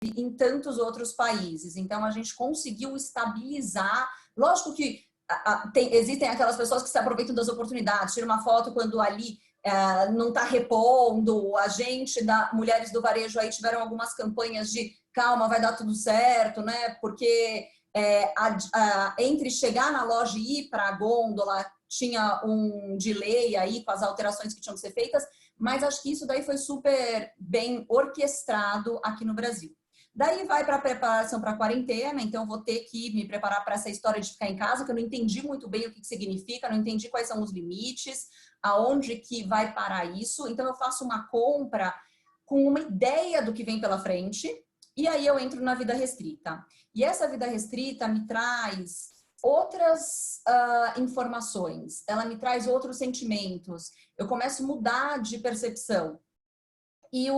em tantos outros países. Então, a gente conseguiu estabilizar. Lógico que existem aquelas pessoas que se aproveitam das oportunidades, tiram uma foto quando ali não está repondo. A gente, Mulheres do Varejo, aí tiveram algumas campanhas de calma, vai dar tudo certo, né? Porque entre chegar na loja e ir para a gôndola, tinha um delay aí com as alterações que tinham que ser feitas, mas acho que isso daí foi super bem orquestrado aqui no Brasil. Daí vai para a preparação para a quarentena, então vou ter que me preparar para essa história de ficar em casa, que eu não entendi muito bem o que significa, não entendi quais são os limites, aonde que vai parar isso. Então eu faço uma compra com uma ideia do que vem pela frente, e aí eu entro na vida restrita. E essa vida restrita me traz outras informações, ela me traz outros sentimentos, eu começo a mudar de percepção. E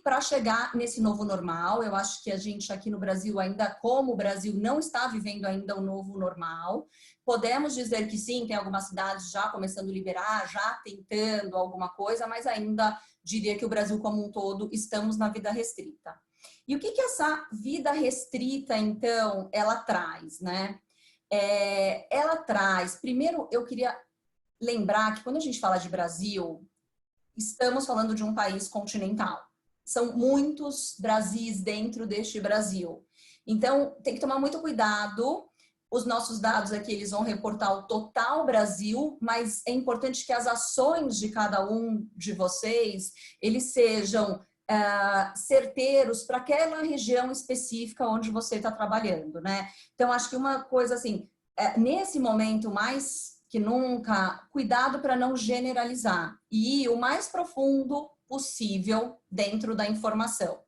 para chegar nesse novo normal, eu acho que a gente aqui no Brasil ainda, como o Brasil não está vivendo ainda o novo normal, podemos dizer que sim, tem algumas cidades já começando a liberar, já tentando alguma coisa, mas ainda diria que o Brasil como um todo estamos na vida restrita. E o que essa vida restrita, então, ela traz, né? Ela traz, primeiro eu queria lembrar que quando a gente fala de Brasil, estamos falando de um país continental. São muitos Brasis dentro deste Brasil. Então, tem que tomar muito cuidado. Os nossos dados aqui, eles vão reportar o total Brasil, mas é importante que as ações de cada um de vocês, eles sejam certeiros para aquela região específica onde você está trabalhando, né? Então, acho que uma coisa assim, nesse momento mais que nunca, cuidado para não generalizar e ir o mais profundo possível dentro da informação. O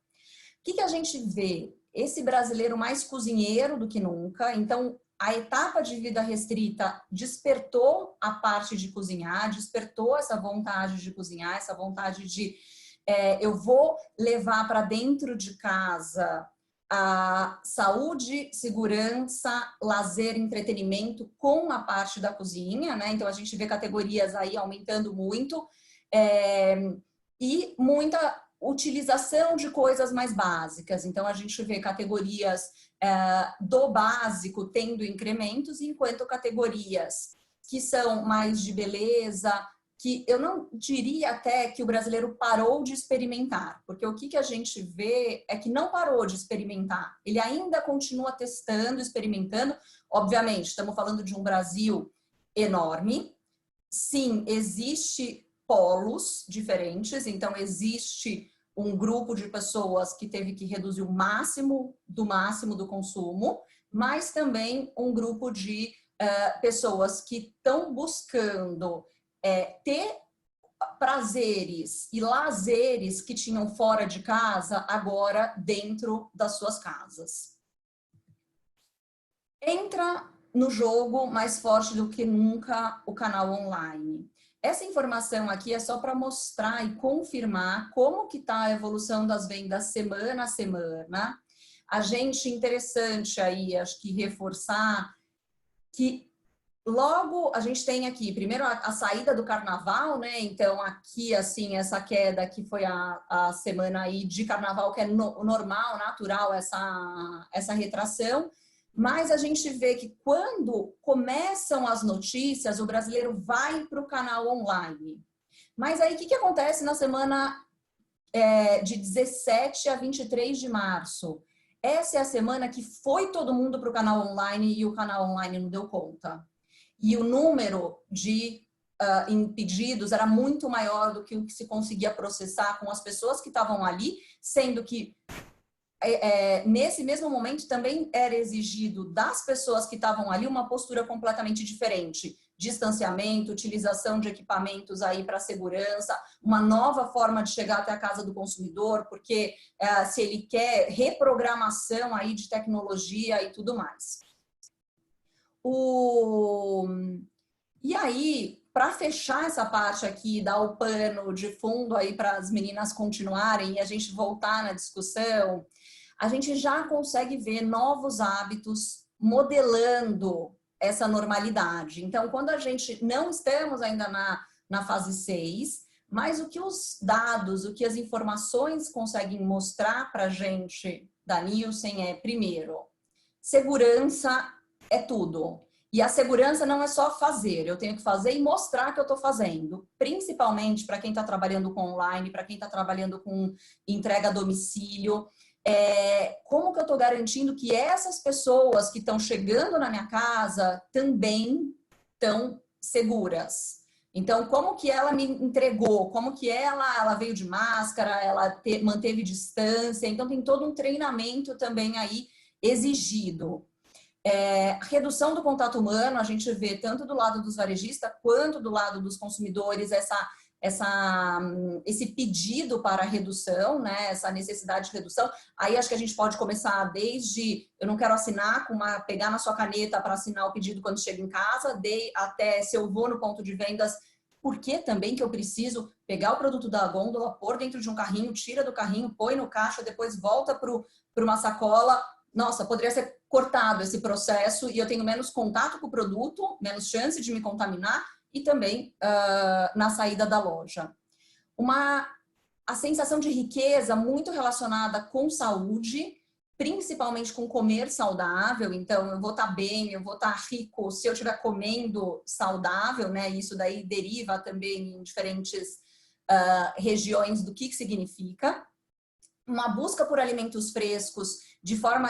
que a gente vê? Esse brasileiro mais cozinheiro do que nunca, então a etapa de vida restrita despertou a parte de cozinhar, despertou essa vontade de cozinhar, essa vontade de eu vou levar para dentro de casa a saúde, segurança, lazer, entretenimento com a parte da cozinha, né? Então a gente vê categorias aí aumentando muito e muita utilização de coisas mais básicas. Então a gente vê categorias do básico tendo incrementos, enquanto categorias que são mais de beleza, que eu não diria até que o brasileiro parou de experimentar, porque o que a gente vê é que não parou de experimentar, ele ainda continua testando, experimentando. Obviamente, estamos falando de um Brasil enorme, sim, existe polos diferentes, então existe um grupo de pessoas que teve que reduzir o máximo do consumo, mas também um grupo de pessoas que estão buscando ter prazeres e lazeres que tinham fora de casa, agora dentro das suas casas. Entra no jogo mais forte do que nunca o canal online. Essa informação aqui é só para mostrar e confirmar como que está a evolução das vendas semana a semana. A gente, interessante aí, acho que reforçar que logo, a gente tem aqui, primeiro, a saída do carnaval, né? Então, aqui, assim, essa queda que foi a semana aí de carnaval, que é normal, natural, essa retração. Mas a gente vê que quando começam as notícias, o brasileiro vai para o canal online. Mas aí, o que acontece na semana de 17 a 23 de março? Essa é a semana que foi todo mundo para o canal online e o canal online não deu conta. E o número de pedidos era muito maior do que o que se conseguia processar com as pessoas que estavam ali, sendo que nesse mesmo momento também era exigido das pessoas que estavam ali uma postura completamente diferente. Distanciamento, utilização de equipamentos aí para segurança, uma nova forma de chegar até a casa do consumidor, porque se ele quer reprogramação aí de tecnologia e tudo mais. E aí, para fechar essa parte aqui, dar o pano de fundo aí para as meninas continuarem e a gente voltar na discussão, a gente já consegue ver novos hábitos modelando essa normalidade. Então, quando a gente não estamos ainda na fase 6, Mas o que os dados, o que as informações conseguem mostrar para a gente da Nielsen é, primeiro, segurança é tudo. E a segurança não é só fazer, eu tenho que fazer e mostrar que eu estou fazendo. Principalmente para quem está trabalhando com online, para quem está trabalhando com entrega a domicílio. Como que eu estou garantindo que essas pessoas que estão chegando na minha casa também estão seguras? Então, como que ela me entregou? Como que ela veio de máscara, ela manteve distância? Então, tem todo um treinamento também aí exigido. A redução do contato humano, a gente vê tanto do lado dos varejistas quanto do lado dos consumidores esse pedido para redução, né? Essa necessidade de redução. Aí acho que a gente pode começar desde eu não quero assinar, pegar na sua caneta para assinar o pedido quando chega em casa, até se eu vou no ponto de vendas, por que também que eu preciso pegar o produto da gôndola, pôr dentro de um carrinho, tira do carrinho, põe no caixa, depois volta para uma sacola. Nossa, poderia ser cortado esse processo e eu tenho menos contato com o produto, menos chance de me contaminar e também na saída da loja. A sensação de riqueza muito relacionada com saúde, principalmente com comer saudável. Então, eu vou estar bem, eu vou estar rico se eu estiver comendo saudável, né? Isso daí deriva também em diferentes regiões do que significa. Uma busca por alimentos frescos de forma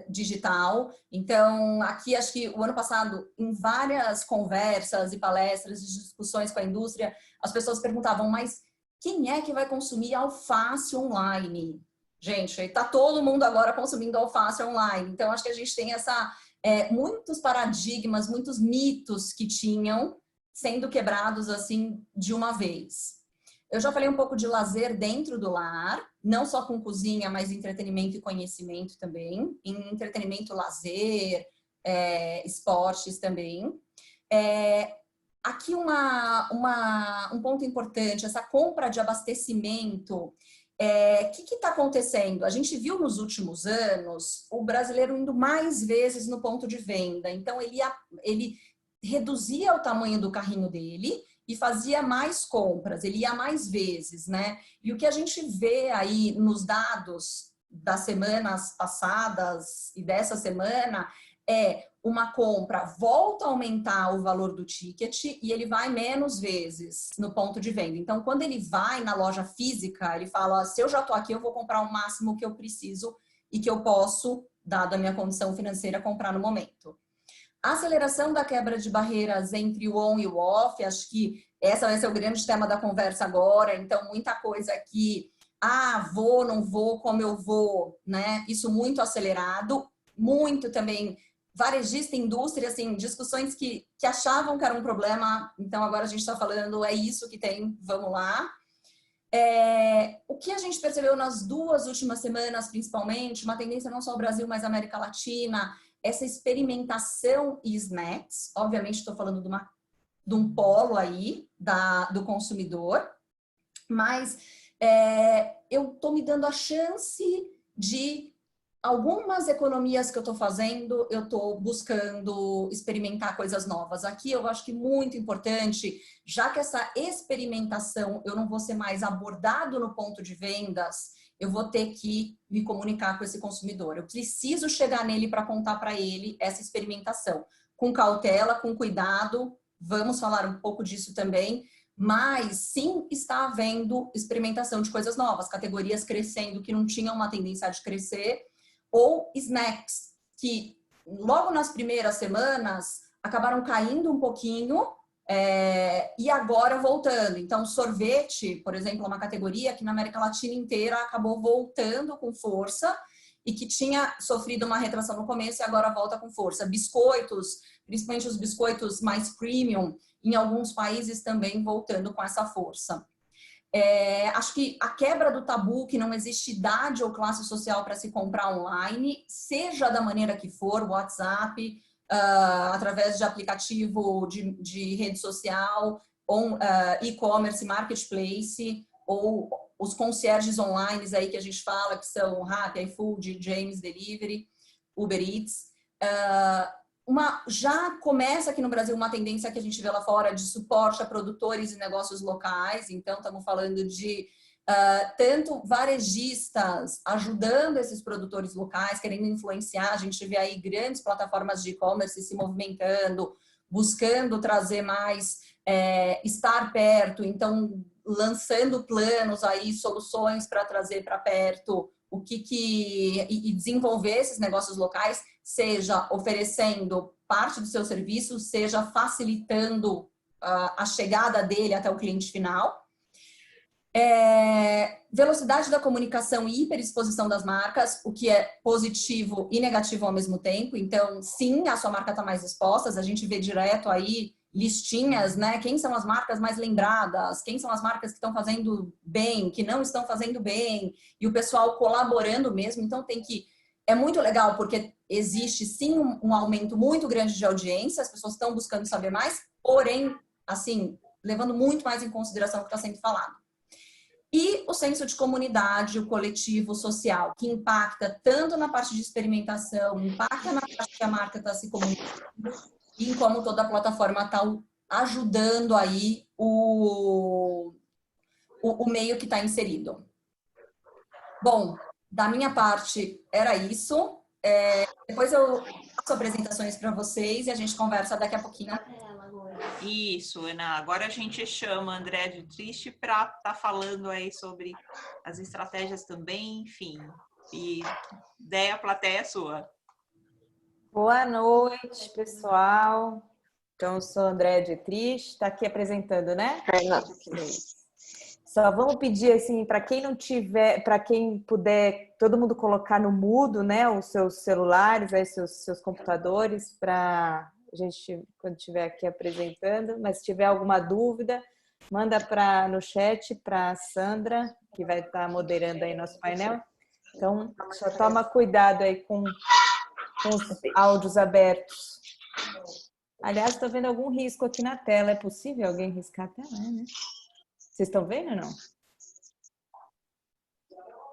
digital. Então, aqui acho que o ano passado, em várias conversas e palestras e discussões com a indústria, as pessoas perguntavam, mas quem é que vai consumir alface online? Gente, está todo mundo agora consumindo alface online. Então, acho que a gente tem muitos paradigmas, muitos mitos que tinham sendo quebrados assim de uma vez. Eu já falei um pouco de lazer dentro do lar, não só com cozinha, mas entretenimento e conhecimento também. Em entretenimento, lazer, esportes também. Aqui um ponto importante, essa compra de abastecimento. O que está acontecendo? A gente viu nos últimos anos o brasileiro indo mais vezes no ponto de venda. Então, ele reduzia o tamanho do carrinho dele e fazia mais compras, ele ia mais vezes, né? E o que a gente vê aí nos dados das semanas passadas e dessa semana é uma compra volta a aumentar o valor do ticket e ele vai menos vezes no ponto de venda. Então, quando ele vai na loja física, ele fala, se eu já estou aqui, eu vou comprar o máximo que eu preciso e que eu posso, dada a minha condição financeira, comprar no momento. A aceleração da quebra de barreiras entre o on e o off, acho que esse vai ser o grande tema da conversa agora. Então, muita coisa aqui, vou, não vou, como eu vou, né? Isso muito acelerado, muito também varejista, indústria, assim, discussões que achavam que era um problema, então agora a gente está falando, é isso que tem, vamos lá. O que a gente percebeu nas 2 últimas semanas, principalmente, uma tendência não só ao Brasil, mas América Latina, essa experimentação e snacks, obviamente estou falando de um polo aí do consumidor, mas eu estou me dando a chance de algumas economias que eu estou fazendo, eu estou buscando experimentar coisas novas. Aqui eu acho que muito importante, já que essa experimentação eu não vou ser mais abordado no ponto de vendas, eu vou ter que me comunicar com esse consumidor. Eu preciso chegar nele para contar para ele essa experimentação. Com cautela, com cuidado, vamos falar um pouco disso também, mas sim está havendo experimentação de coisas novas, categorias crescendo que não tinham uma tendência de crescer, ou snacks, que logo nas primeiras semanas acabaram caindo um pouquinho e agora voltando. Então, sorvete, por exemplo, é uma categoria que na América Latina inteira acabou voltando com força e que tinha sofrido uma retração no começo e agora volta com força. Biscoitos, principalmente os biscoitos mais premium, em alguns países também voltando com essa força. Acho que a quebra do tabu que não existe idade ou classe social para se comprar online, seja da maneira que for, WhatsApp, através de aplicativo de rede social, ou e-commerce, marketplace, ou os concierges online aí que a gente fala, que são Rappi, iFood, James Delivery, Uber Eats. já começa aqui no Brasil uma tendência que a gente vê lá fora de suporte a produtores e negócios locais. Então, estamos falando de tanto varejistas ajudando esses produtores locais, querendo influenciar. A gente vê aí grandes plataformas de e-commerce se movimentando, buscando trazer mais, estar perto, então lançando planos aí, soluções para trazer para perto e desenvolver esses negócios locais, seja oferecendo parte do seu serviço, seja facilitando a chegada dele até o cliente final. Velocidade da comunicação e hiperexposição das marcas, o que é positivo e negativo ao mesmo tempo. Então, sim, a sua marca está mais exposta, a gente vê direto aí listinhas, né? Quem são as marcas mais lembradas, quem são as marcas que estão fazendo bem, que não estão fazendo bem, e o pessoal colaborando mesmo. Então, é muito legal, porque existe sim um aumento muito grande de audiência, as pessoas estão buscando saber mais, porém, assim, levando muito mais em consideração o que está sendo falado. E o senso de comunidade, o coletivo, o social, que impacta tanto na parte de experimentação, impacta na parte que a marca está se comunicando, e em como toda a plataforma está ajudando aí o meio que está inserido. Bom, da minha parte era isso. Depois eu faço apresentações para vocês e a gente conversa daqui a pouquinho. Isso, Ana. Agora a gente chama André de Triste para estar falando aí sobre as estratégias também, enfim. E a plateia é sua. Boa noite, pessoal. Então, eu sou André de Triste, está aqui apresentando, né? Só vamos pedir assim para quem não tiver, para quem puder, todo mundo colocar no mudo, né, os seus celulares, aí, seus computadores, para a gente quando estiver aqui apresentando. Mas se tiver alguma dúvida, manda no chat para a Sandra, que vai estar moderando aí nosso painel. Então, só toma cuidado aí com os áudios abertos. Aliás, estou vendo algum risco aqui na tela. É possível alguém riscar a tela, né? Vocês estão vendo ou não?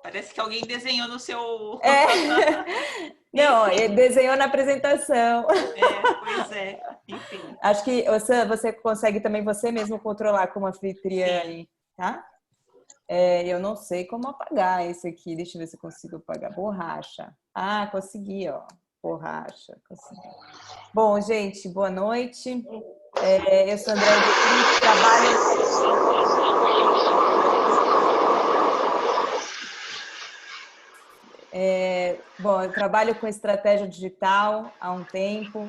Parece que alguém desenhou no seu... Não, ele desenhou na apresentação. Pois é. Enfim. Acho que você consegue também você mesmo controlar como anfitriã aí, tá? Eu não sei como apagar esse aqui. Deixa eu ver se eu consigo apagar. Borracha. Ah, consegui, ó. Borracha. Consegui. Bom, gente, boa noite. Eu sou André de Triste, eu trabalho com estratégia digital há um tempo.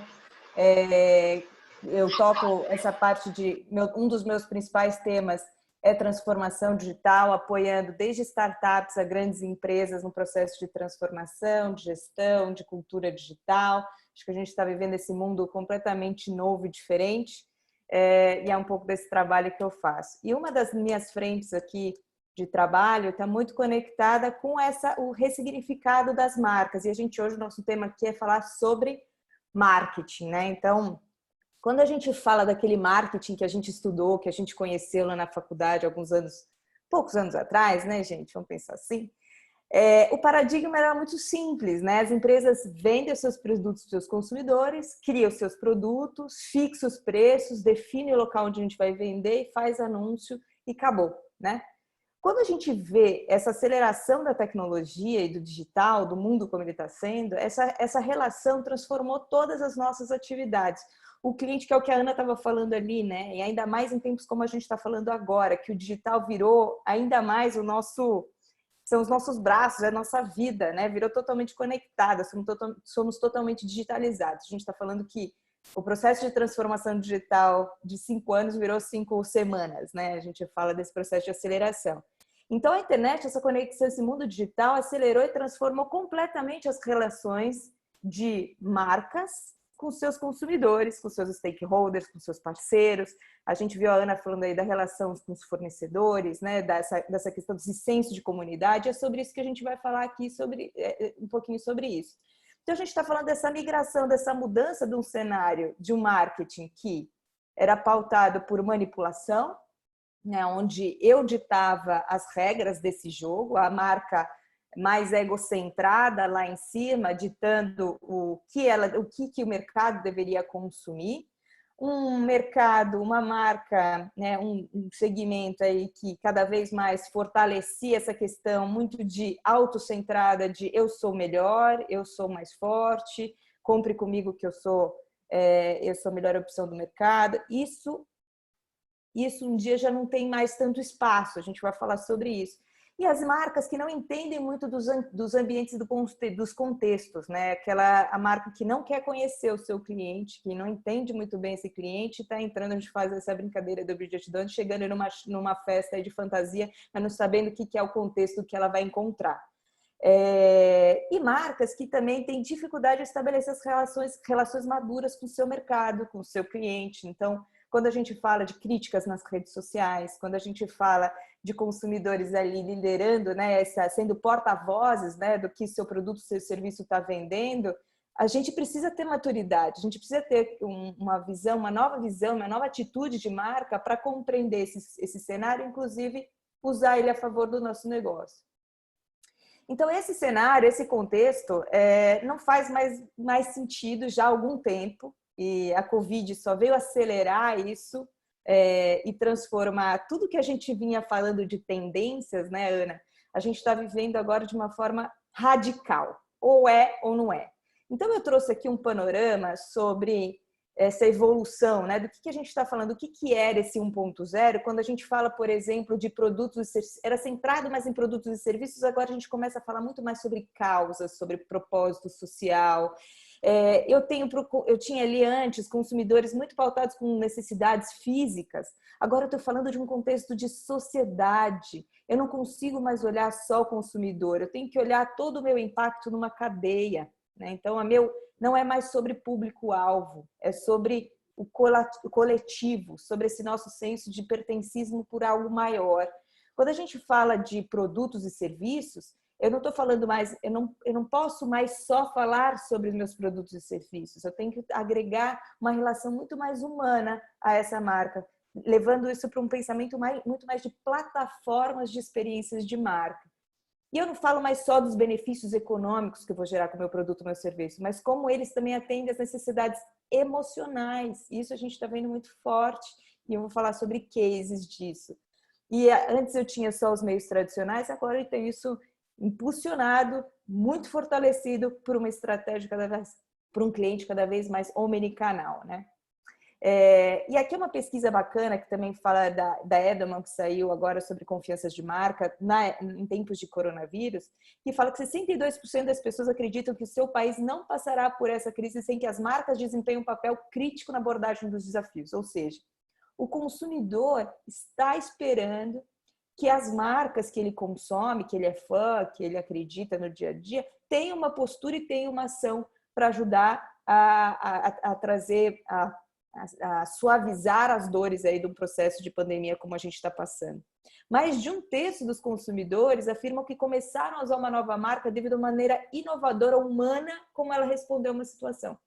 Eu toco essa parte um dos meus principais temas é transformação digital, apoiando desde startups a grandes empresas no processo de transformação, de gestão, de cultura digital. Acho que a gente está vivendo esse mundo completamente novo e diferente, e é um pouco desse trabalho que eu faço. E uma das minhas frentes aqui de trabalho está muito conectada com o ressignificado das marcas. E a gente hoje, o nosso tema aqui é falar sobre marketing, né? Então, quando a gente fala daquele marketing que a gente estudou, que a gente conheceu lá na faculdade poucos anos atrás, né, gente? Vamos pensar assim. O paradigma era muito simples, né? As empresas vendem os seus produtos para os seus consumidores, criam os seus produtos, fixa os preços, define o local onde a gente vai vender, faz anúncio e acabou, né? Quando a gente vê essa aceleração da tecnologia e do digital, do mundo como ele está sendo, essa relação transformou todas as nossas atividades. O cliente, que é o que a Ana estava falando ali, né? E ainda mais em tempos como a gente está falando agora, que o digital virou ainda mais são os nossos braços, é a nossa vida, né? Virou totalmente conectada, somos totalmente digitalizados. A gente está falando que o processo de transformação digital de 5 anos virou 5 semanas, né? A gente fala desse processo de aceleração. Então, a internet, essa conexão, esse mundo digital acelerou e transformou completamente as relações de marcas com seus consumidores, com seus stakeholders, com seus parceiros. A gente viu a Ana falando aí da relação com os fornecedores, né? Dessa questão desse senso de comunidade. É sobre isso que a gente vai falar aqui, um pouquinho sobre isso. Então, a gente está falando dessa migração, dessa mudança de um cenário de um marketing que era pautado por manipulação, né, onde eu ditava as regras desse jogo, a marca mais egocentrada lá em cima, ditando o que o mercado deveria consumir. Um mercado, uma marca, né, um segmento aí que cada vez mais fortalecia essa questão muito de autocentrada, de eu sou melhor, eu sou mais forte, compre comigo que eu sou a melhor opção do mercado. Isso um dia já não tem mais tanto espaço, a gente vai falar sobre isso. E as marcas que não entendem muito dos ambientes e dos contextos, né? A marca que não quer conhecer o seu cliente, que não entende muito bem esse cliente, está entrando, a gente faz essa brincadeira do Bridget Jones, chegando numa festa de fantasia, mas não sabendo o que é o contexto que ela vai encontrar. E marcas que também têm dificuldade de estabelecer as relações maduras com o seu mercado, com o seu cliente. Então, quando a gente fala de críticas nas redes sociais, quando a gente fala de consumidores ali liderando, né, sendo porta-vozes, né, do que seu produto, seu serviço está vendendo, a gente precisa ter maturidade, a gente precisa ter uma visão, uma nova atitude de marca para compreender esse cenário, inclusive usar ele a favor do nosso negócio. Então, esse cenário, esse contexto, não faz mais sentido já há algum tempo, e a Covid só veio acelerar isso e transformar tudo que a gente vinha falando de tendências, né, Ana? A gente está vivendo agora de uma forma radical, ou é ou não é. Então, eu trouxe aqui um panorama sobre essa evolução, né? Do que a gente está falando, o que era esse 1.0, quando a gente fala, por exemplo, de produtos e serviços, era centrado mais em produtos e serviços, agora a gente começa a falar muito mais sobre causas, sobre propósito social. Eu tinha ali antes consumidores muito pautados com necessidades físicas, agora eu estou falando de um contexto de sociedade. Eu não consigo mais olhar só o consumidor, eu tenho que olhar todo o meu impacto numa cadeia, né? Então, não é mais sobre público-alvo, é sobre o coletivo, sobre esse nosso senso de pertencismo por algo maior. Quando a gente fala de produtos e serviços, eu não estou falando mais, eu não posso mais só falar sobre os meus produtos e serviços, eu tenho que agregar uma relação muito mais humana a essa marca, levando isso para um pensamento muito mais de plataformas de experiências de marca. E eu não falo mais só dos benefícios econômicos que eu vou gerar com o meu produto, meu serviço, mas como eles também atendem às necessidades emocionais. Isso a gente está vendo muito forte e eu vou falar sobre cases disso. E antes eu tinha só os meios tradicionais, agora eu tenho isso impulsionado, muito fortalecido por uma estratégia por um cliente cada vez mais omnicanal, né? E aqui é uma pesquisa bacana que também fala da Edelman, que saiu agora sobre confianças de marca em tempos de coronavírus, que fala que 62% das pessoas acreditam que o seu país não passará por essa crise sem que as marcas desempenhem um papel crítico na abordagem dos desafios. Ou seja, o consumidor está esperando que as marcas que ele consome, que ele é fã, que ele acredita no dia a dia, tenham uma postura e tenham uma ação para ajudar a trazer, a suavizar as dores aí do processo de pandemia como a gente está passando. Mais de um terço dos consumidores afirmam que começaram a usar uma nova marca devido à maneira inovadora, humana, como ela respondeu a uma situação.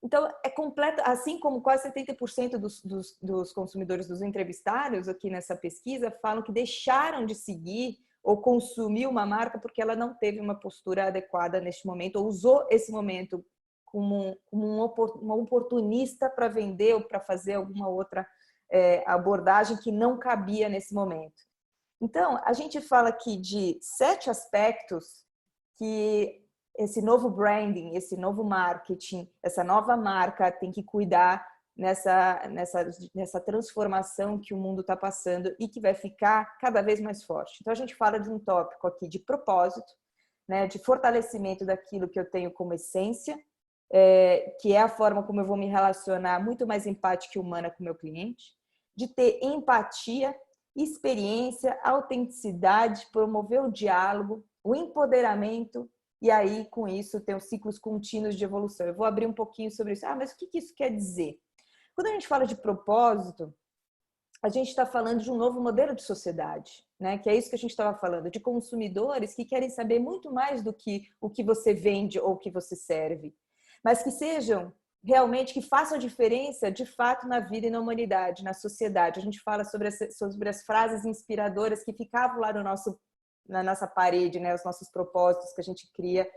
Então, é completo, assim como quase 70% dos consumidores, dos entrevistados aqui nessa pesquisa, falam que deixaram de seguir ou consumir uma marca porque ela não teve uma postura adequada neste momento, ou usou esse momento como uma oportunista para vender ou para fazer alguma outra abordagem que não cabia nesse momento. Então, a gente fala aqui de 7 aspectos que esse novo branding, esse novo marketing, essa nova marca tem que cuidar nessa transformação que o mundo está passando e que vai ficar cada vez mais forte. Então, a gente fala de um tópico aqui de propósito, né, de fortalecimento daquilo que eu tenho como essência, que é a forma como eu vou me relacionar muito mais empática e humana com o meu cliente, de ter empatia, experiência, autenticidade, promover o diálogo, o empoderamento, e aí, com isso, tem os ciclos contínuos de evolução. Eu vou abrir um pouquinho sobre isso. Mas o que isso quer dizer? Quando a gente fala de propósito, a gente está falando de um novo modelo de sociedade, né? Que é isso que a gente estava falando, de consumidores que querem saber muito mais do que o que você vende ou o que você serve, mas que sejam realmente, que façam diferença de fato na vida e na humanidade, na sociedade. A gente fala sobre as frases inspiradoras que ficavam lá no nosso na nossa parede, né? Os nossos propósitos que a gente cria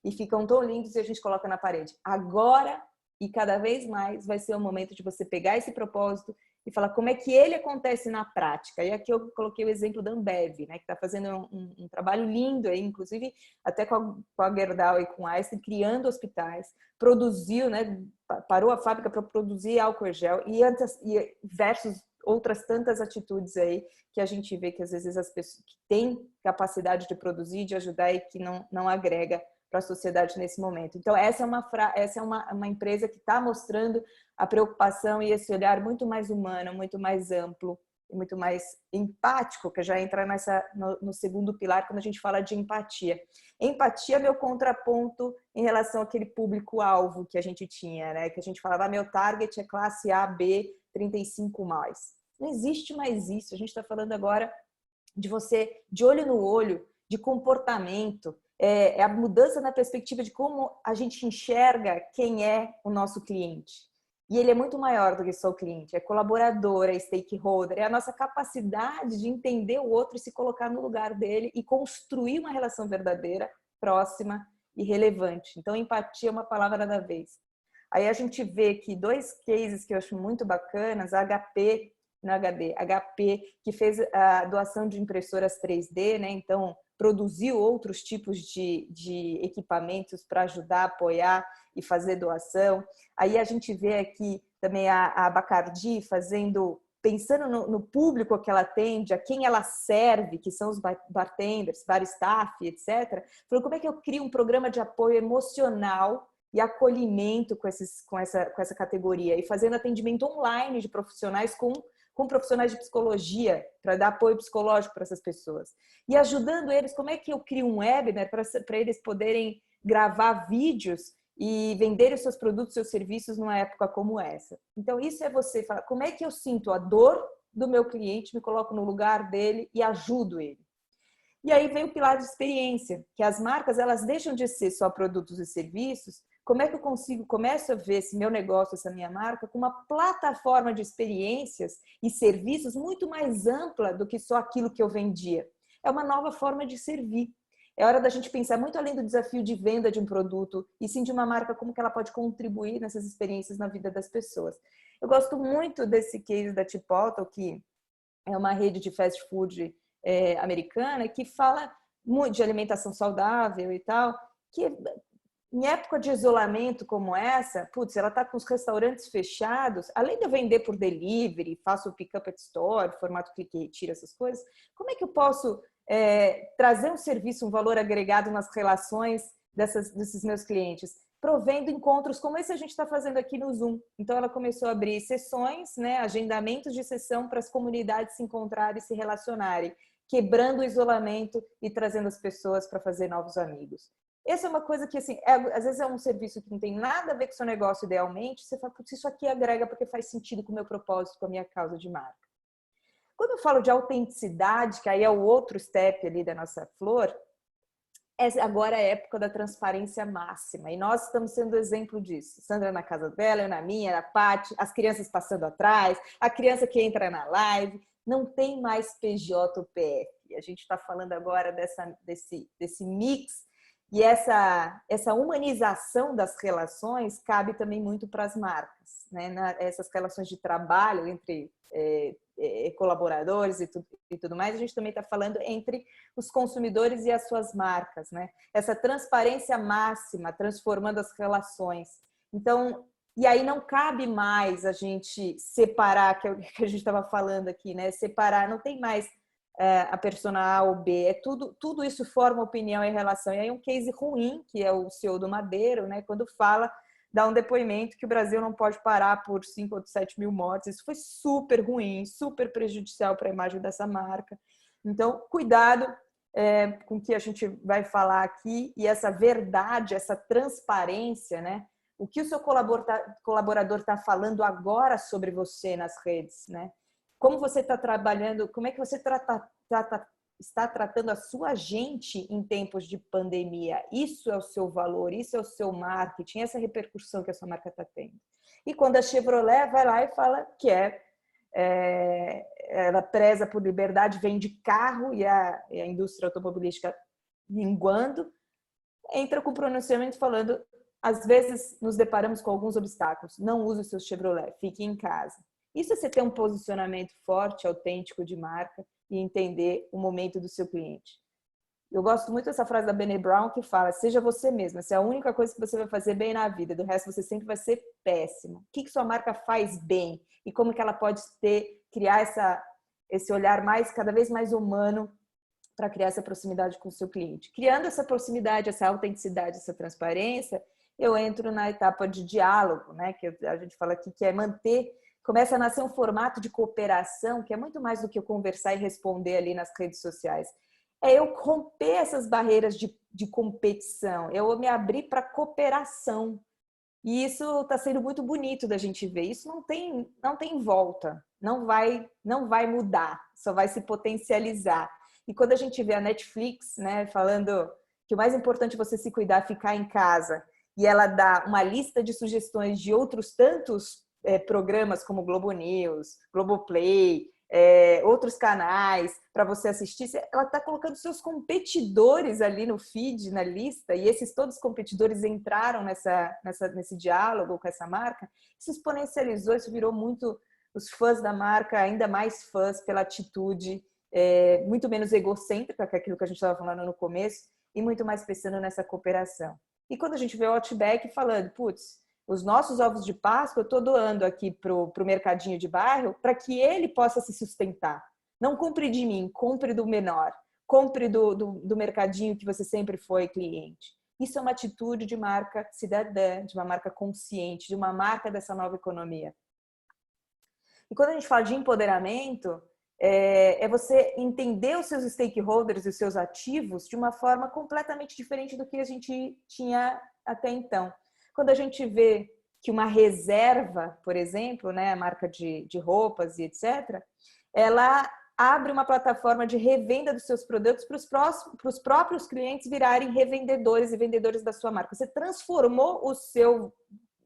e ficam tão lindos e a gente coloca na parede. Agora e cada vez mais vai ser o momento de você pegar esse propósito e falar como é que ele acontece na prática. E aqui eu coloquei o exemplo da Ambev, né, que está fazendo um trabalho lindo aí, inclusive até com a Gerdau e com a Einstein, criando hospitais, produziu, né, parou a fábrica para produzir álcool gel e versus outras tantas atitudes aí que a gente vê que às vezes as pessoas que têm capacidade de produzir, de ajudar e que não agrega para a sociedade nesse momento. Então, essa é uma empresa que está mostrando a preocupação e esse olhar muito mais humano, muito mais amplo e muito mais empático, que já entra no segundo pilar quando a gente fala de empatia. Empatia é meu contraponto em relação àquele público-alvo que a gente tinha, né? Que a gente falava, meu target é classe A, B, 35 mais. Não existe mais isso. A gente está falando agora de você, de olho no olho, de comportamento, é a mudança na perspectiva de como a gente enxerga quem é o nosso cliente. E ele é muito maior do que só o cliente, é colaborador, é stakeholder, é a nossa capacidade de entender o outro e se colocar no lugar dele e construir uma relação verdadeira, próxima e relevante. Então, empatia é uma palavra da vez. Aí a gente vê que 2 cases que eu acho muito bacanas, a HP, no HD, HP, que fez a doação de impressoras 3D, né? Então, produziu outros tipos de equipamentos para ajudar, apoiar e fazer doação. Aí a gente vê aqui também a Bacardi pensando no público que ela atende, a quem ela serve, que são os bartenders, bar staff, etc. Falou, como é que eu crio um programa de apoio emocional e acolhimento com essa categoria? E fazendo atendimento online de profissionais com profissionais de psicologia, para dar apoio psicológico para essas pessoas. E ajudando eles, como é que eu crio um webinar para eles poderem gravar vídeos e vender os seus produtos, seus serviços numa época como essa. Então, isso é você falar, como é que eu sinto a dor do meu cliente, me coloco no lugar dele e ajudo ele. E aí vem o pilar de experiência, que as marcas, elas deixam de ser só produtos e serviços. Como é que eu começo a ver esse meu negócio, essa minha marca, com uma plataforma de experiências e serviços muito mais ampla do que só aquilo que eu vendia? É uma nova forma de servir. É hora da gente pensar muito além do desafio de venda de um produto e sim de uma marca, como que ela pode contribuir nessas experiências na vida das pessoas. Eu gosto muito desse case da Chipotle, que é uma rede de fast food americana, que fala muito de alimentação saudável e tal, que em época de isolamento como essa, putz, ela está com os restaurantes fechados, além de eu vender por delivery, faço o pick-up at store, formato clique e retira, essas coisas, como é que eu posso trazer um serviço, um valor agregado nas relações desses meus clientes? Provendo encontros como esse a gente está fazendo aqui no Zoom. Então, ela começou a abrir sessões, né, agendamentos de sessão para as comunidades se encontrarem e se relacionarem, quebrando o isolamento e trazendo as pessoas para fazer novos amigos. Essa é uma coisa que, assim, às vezes é um serviço que não tem nada a ver com o seu negócio idealmente, você fala, putz, isso aqui agrega porque faz sentido com o meu propósito, com a minha causa de marca. Quando eu falo de autenticidade, que aí é o outro step ali da nossa flor, agora é a época da transparência máxima. E nós estamos sendo exemplo disso. Sandra na casa dela, eu na minha, a Paty, as crianças passando atrás, a criança que entra na live. Não tem mais PJ ou PF. A gente está falando agora desse mix. E essa humanização das relações cabe também muito para as marcas, né? Essas relações de trabalho entre colaboradores e tudo mais, a gente também está falando entre os consumidores e as suas marcas, né? Essa transparência máxima, transformando as relações. Então, e aí não cabe mais a gente separar, que é o que a gente estava falando aqui, né? Separar, não tem mais a persona A ou B, tudo isso forma opinião em relação. E aí um case ruim, que é o CEO do Madeiro, né? Quando dá um depoimento que o Brasil não pode parar por 5 ou 7 mil mortes. Isso foi super ruim, super prejudicial para a imagem dessa marca. Então, cuidado com o que a gente vai falar aqui e essa verdade, essa transparência, né? O que o seu colaborador está falando agora sobre você nas redes, né? Como você está trabalhando, como é que você está tratando a sua gente em tempos de pandemia? Isso é o seu valor, isso é o seu marketing, essa repercussão que a sua marca está tendo. E quando a Chevrolet vai lá e fala que ela preza por liberdade, vende carro e a indústria automobilística minguando, entra com o pronunciamento falando: às vezes nos deparamos com alguns obstáculos, não use o seu Chevrolet, fique em casa. Isso é você ter um posicionamento forte, autêntico de marca e entender o momento do seu cliente. Eu gosto muito dessa frase da Brené Brown que fala: seja você mesma, essa é a única coisa que você vai fazer bem na vida, do resto você sempre vai ser péssimo. O que sua marca faz bem e como que ela pode criar esse olhar cada vez mais humano para criar essa proximidade com o seu cliente. Criando essa proximidade, essa autenticidade, essa transparência, eu entro na etapa de diálogo, né? Que a gente fala aqui que é começa a nascer um formato de cooperação que é muito mais do que eu conversar e responder ali nas redes sociais. É eu romper essas barreiras de competição, eu me abrir para cooperação. E isso está sendo muito bonito da gente ver. Isso não tem volta, não vai mudar, só vai se potencializar. E quando a gente vê a Netflix, né, falando que o mais importante é você se cuidar, ficar em casa, e ela dá uma lista de sugestões de outros tantos programas como Globo News, Globoplay, outros canais para você assistir, ela está colocando seus competidores ali no feed, na lista, e esses todos os competidores entraram nesse diálogo com essa marca. Isso exponencializou, isso virou muito os fãs da marca, ainda mais fãs pela atitude muito menos egocêntrica que aquilo que a gente estava falando no começo, e muito mais pensando nessa cooperação. E quando a gente vê o Outback falando: putz, os nossos ovos de Páscoa eu estou doando aqui para o mercadinho de bairro para que ele possa se sustentar. Não compre de mim, compre do menor. Compre do mercadinho que você sempre foi cliente. Isso é uma atitude de marca cidadã, de uma marca consciente, de uma marca dessa nova economia. E quando a gente fala de empoderamento, é você entender os seus stakeholders e os seus ativos de uma forma completamente diferente do que a gente tinha até então. Quando a gente vê que uma Reserva, por exemplo, né, a marca de roupas e etc., ela abre uma plataforma de revenda dos seus produtos para os próprios clientes virarem revendedores e vendedores da sua marca. Você transformou o seu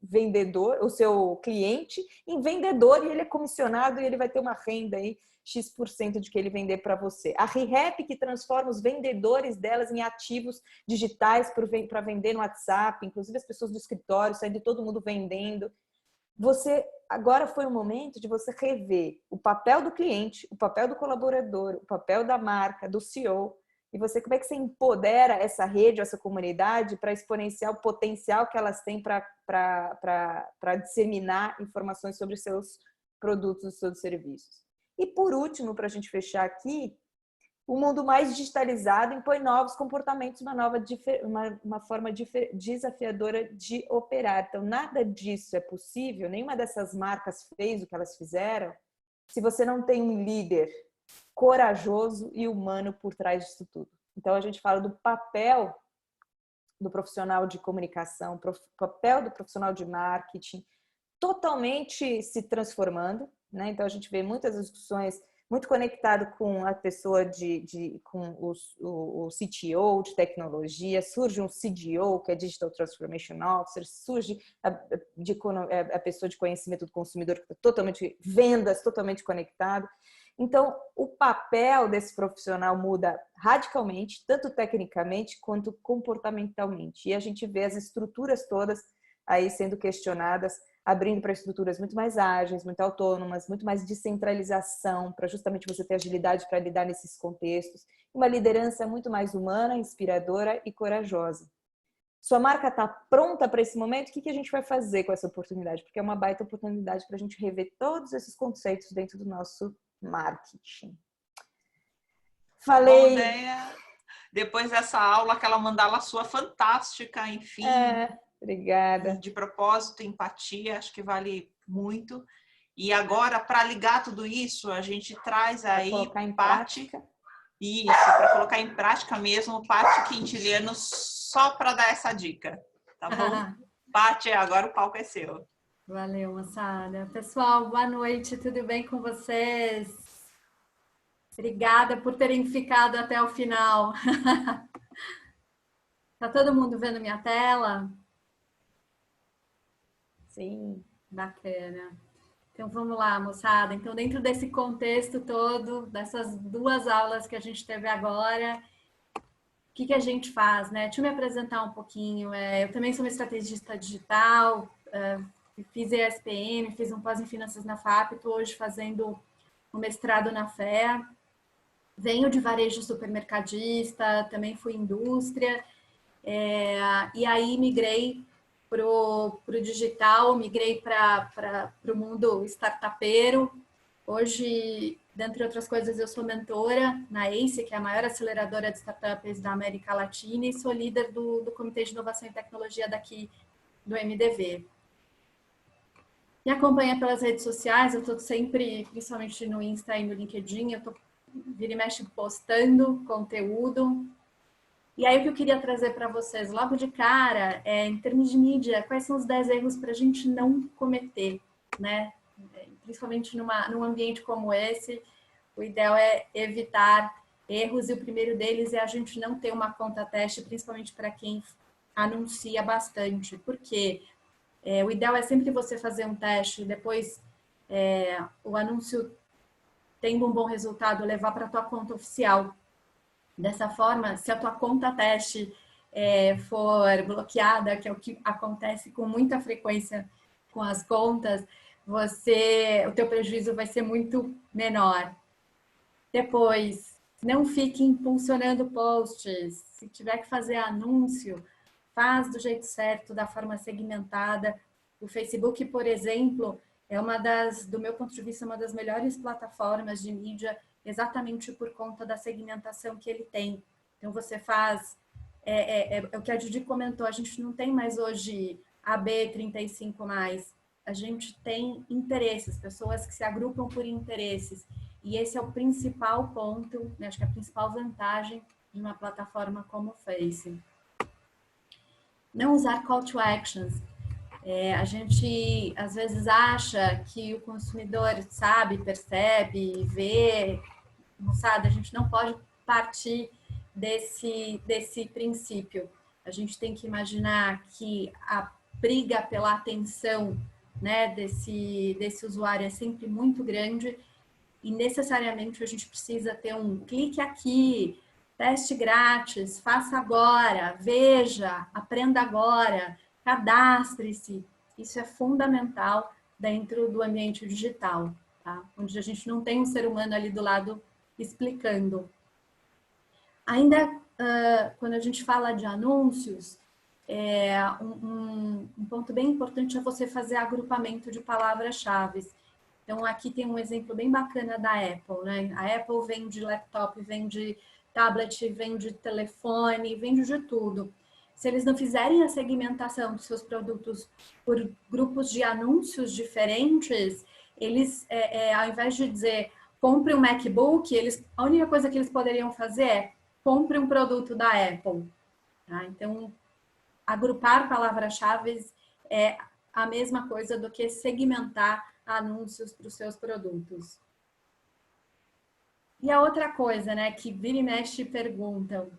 vendedor, o seu cliente, em vendedor, e ele é comissionado e ele vai ter uma renda aí X% de que ele vender para você. A ReHap, que transforma os vendedores delas em ativos digitais para vender no WhatsApp, inclusive as pessoas do escritório, saindo todo mundo vendendo. Agora foi o momento de você rever o papel do cliente, o papel do colaborador, o papel da marca, do CEO, e como é que você empodera essa rede, essa comunidade para exponenciar o potencial que elas têm para disseminar informações sobre os seus produtos, os seus serviços. E por último, para a gente fechar aqui, o mundo mais digitalizado impõe novos comportamentos, uma forma desafiadora de operar. Então, nada disso é possível, nenhuma dessas marcas fez o que elas fizeram, se você não tem um líder corajoso e humano por trás disso tudo. Então, a gente fala do papel do profissional de comunicação, papel do profissional de marketing, totalmente se transformando, né? Então, a gente vê muitas discussões muito conectado com a pessoa com o CTO de tecnologia, surge um CDO, que é Digital Transformation Officer, surge a pessoa de conhecimento do consumidor, que está totalmente vendas, totalmente conectado. Então, o papel desse profissional muda radicalmente, tanto tecnicamente quanto comportamentalmente. E a gente vê as estruturas todas aí sendo questionadas, abrindo para estruturas muito mais ágeis, muito autônomas, muito mais descentralização, para justamente você ter agilidade para lidar nesses contextos. Uma liderança muito mais humana, inspiradora e corajosa. Sua marca está pronta para esse momento? O que a gente vai fazer com essa oportunidade? Porque é uma baita oportunidade para a gente rever todos esses conceitos dentro do nosso marketing. Falei. Bom, Deia, depois dessa aula, aquela mandala sua fantástica, enfim. Obrigada. De propósito, empatia, acho que vale muito. E agora, para ligar tudo isso, a gente traz aí prática. Isso, para colocar em prática mesmo, Paty Quintiliano, só para dar essa dica. Tá bom? Paty, agora o palco é seu. Valeu, moçada. Pessoal, boa noite, tudo bem com vocês? Obrigada por terem ficado até o final. Tá todo mundo vendo minha tela? Sim. Bacana. Então vamos lá, moçada. Então, dentro desse contexto todo, dessas 2 aulas que a gente teve agora, o que a gente faz, né? Deixa eu me apresentar um pouquinho. Eu também sou uma estrategista digital, fiz ESPM, fiz um pós em finanças na FAP, estou hoje fazendo um mestrado na FEA. Venho de varejo supermercadista, também fui indústria, e aí migrei para o digital, migrei para o mundo startupeiro. Hoje, dentre outras coisas, eu sou mentora na ACE, que é a maior aceleradora de startups da América Latina, e sou líder do Comitê de Inovação e Tecnologia daqui do MDV. Me acompanha pelas redes sociais, eu estou sempre, principalmente no Insta e no LinkedIn, eu estou vira e mexe postando conteúdo. E aí o que eu queria trazer para vocês logo de cara, em termos de mídia, quais são os 10 erros para a gente não cometer, né? Principalmente num ambiente como esse, o ideal é evitar erros, e o primeiro deles é a gente não ter uma conta teste, principalmente para quem anuncia bastante. Por quê? O ideal é sempre você fazer um teste, depois o anúncio tendo um bom resultado, levar para a tua conta oficial. Dessa forma, se a tua conta teste for bloqueada, que é o que acontece com muita frequência com as contas, o teu prejuízo vai ser muito menor. Depois, não fique impulsionando posts. Se tiver que fazer anúncio, faz do jeito certo, da forma segmentada. O Facebook, por exemplo, do meu ponto de vista, uma das melhores plataformas de mídia, exatamente por conta da segmentação que ele tem. Então, você faz... o que a Didi comentou, a gente não tem mais hoje AB 35+. A gente tem interesses, pessoas que se agrupam por interesses. E esse é o principal ponto, né? Acho que é a principal vantagem de uma plataforma como o Face. Não usar call to actions. A gente, às vezes, acha que o consumidor sabe, percebe, vê. Moçada, a gente não pode partir desse princípio. A gente tem que imaginar que a briga pela atenção, né, desse usuário é sempre muito grande, e necessariamente a gente precisa ter um clique aqui, teste grátis, faça agora, veja, aprenda agora, cadastre-se. Isso é fundamental dentro do ambiente digital, tá? Onde a gente não tem um ser humano ali do lado explicando. Ainda quando a gente fala de anúncios, um ponto bem importante é você fazer agrupamento de palavras-chave. Então, aqui tem um exemplo bem bacana da Apple, né? A Apple vende laptop, vende tablet, vende telefone, vende de tudo. Se eles não fizerem a segmentação dos seus produtos por grupos de anúncios diferentes, eles, ao invés de dizer compre um MacBook, a única coisa que eles poderiam fazer é compre um produto da Apple. Tá? Então, agrupar palavras-chave é a mesma coisa do que segmentar anúncios para os seus produtos. E a outra coisa, né, que vira e mexe perguntam,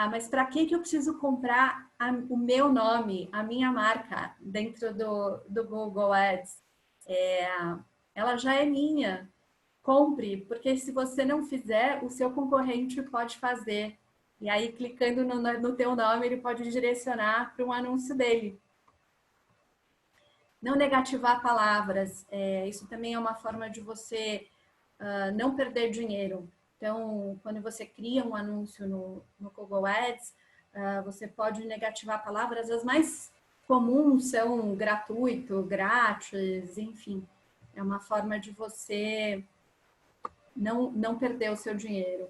mas para que eu preciso comprar o meu nome, a minha marca dentro do Google Ads? Ela já é minha. Compre, porque se você não fizer, o seu concorrente pode fazer. E aí, clicando no teu nome, ele pode direcionar para um anúncio dele. Não negativar palavras. Isso também é uma forma de você não perder dinheiro. Então, quando você cria um anúncio no Google Ads, você pode negativar palavras. As mais comuns são gratuito, grátis, enfim. É uma forma de você não perder o seu dinheiro.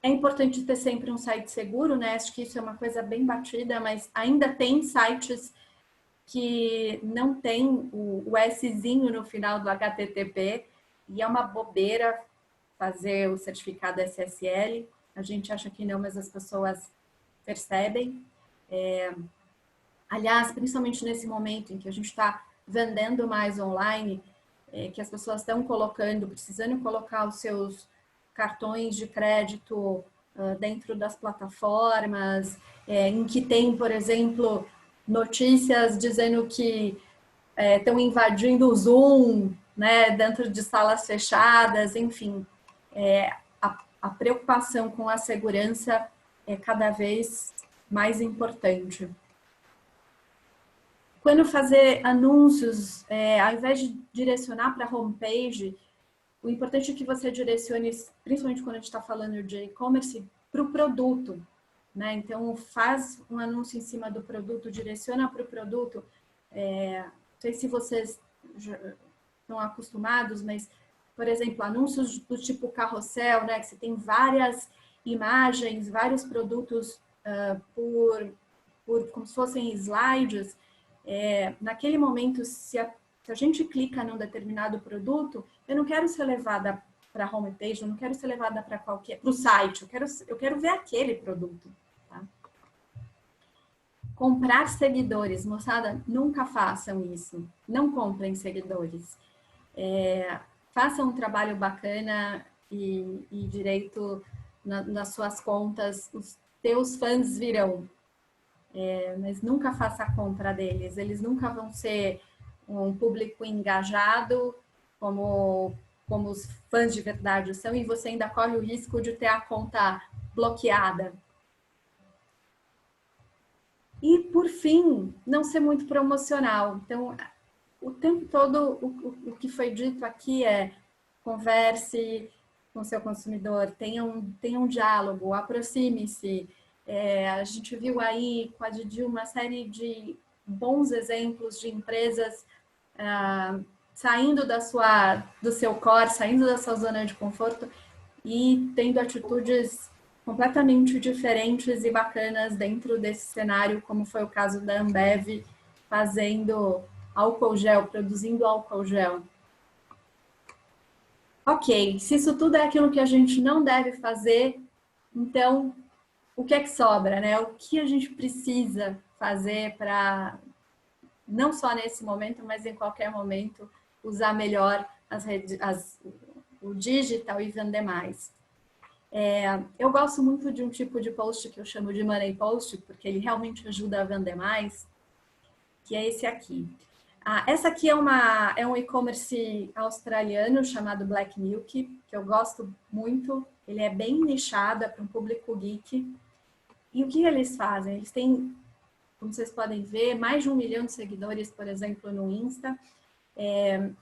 É importante ter sempre um site seguro, né? Acho que isso é uma coisa bem batida, mas ainda tem sites que não tem o Szinho no final do HTTP, e é uma bobeira fazer o certificado SSL. A gente acha que não, mas as pessoas percebem. Aliás, principalmente nesse momento em que a gente está vendendo mais online, que as pessoas estão precisando colocar os seus cartões de crédito dentro das plataformas, em que tem, por exemplo, notícias dizendo que estão invadindo o Zoom, né, dentro de salas fechadas, enfim. A preocupação com a segurança é cada vez mais importante. Quando fazer anúncios, ao invés de direcionar para a homepage, o importante é que você direcione, principalmente quando a gente está falando de e-commerce, para o produto, né? Então, faz um anúncio em cima do produto, direciona para o produto. Não sei se vocês já estão acostumados, mas, por exemplo, anúncios do tipo carrossel, né? Que você tem várias imagens, vários produtos como se fossem slides. Naquele momento, se a gente clica num determinado produto, eu não quero ser levada para a homepage, eu não quero ser levada para o site, eu quero ver aquele produto. Tá? Comprar seguidores, moçada, nunca façam isso. Não comprem seguidores. Façam um trabalho bacana e direito nas suas contas, os teus fãs virão. Mas nunca faça a compra deles. Eles nunca vão ser um público engajado como os fãs de verdade são, e você ainda corre o risco de ter a conta bloqueada. E, por fim, não ser muito promocional. Então, o tempo todo, o que foi dito aqui é: converse com o seu consumidor, tenha um diálogo, aproxime-se. A gente viu aí com a Didi uma série de bons exemplos de empresas saindo do seu core, saindo da sua zona de conforto e tendo atitudes completamente diferentes e bacanas dentro desse cenário, como foi o caso da Ambev, fazendo álcool gel, produzindo álcool gel. Ok, se isso tudo é aquilo que a gente não deve fazer, então o que é que sobra, né? O que a gente precisa fazer para, não só nesse momento, mas em qualquer momento, usar melhor o digital e vender mais. Eu gosto muito de um tipo de post que eu chamo de money post, porque ele realmente ajuda a vender mais, que é esse aqui. Essa aqui é um e-commerce australiano chamado Black Milk, que eu gosto muito. Ele é bem nichado, é para um público geek. E o que eles fazem? Eles têm, como vocês podem ver, mais de 1 milhão de seguidores, por exemplo, no Insta.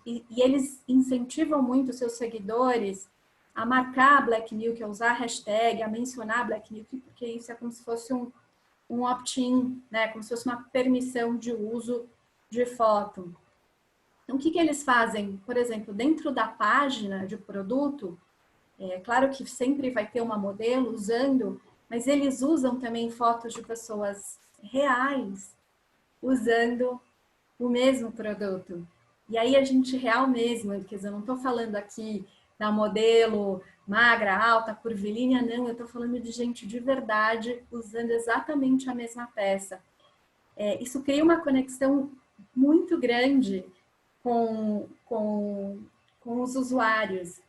E eles incentivam muito seus seguidores a marcar Black Milk, a usar a hashtag, a mencionar Black Milk, porque isso é como se fosse um opt-in, né? Como se fosse uma permissão de uso de foto. Então, o que eles fazem? Por exemplo, dentro da página de produto, claro que sempre vai ter uma modelo usando, mas eles usam também fotos de pessoas reais usando o mesmo produto. E aí a gente real mesmo, quer dizer, eu não estou falando aqui da modelo magra, alta, curvilínea, não, eu estou falando de gente de verdade usando exatamente a mesma peça. Isso cria uma conexão muito grande com os usuários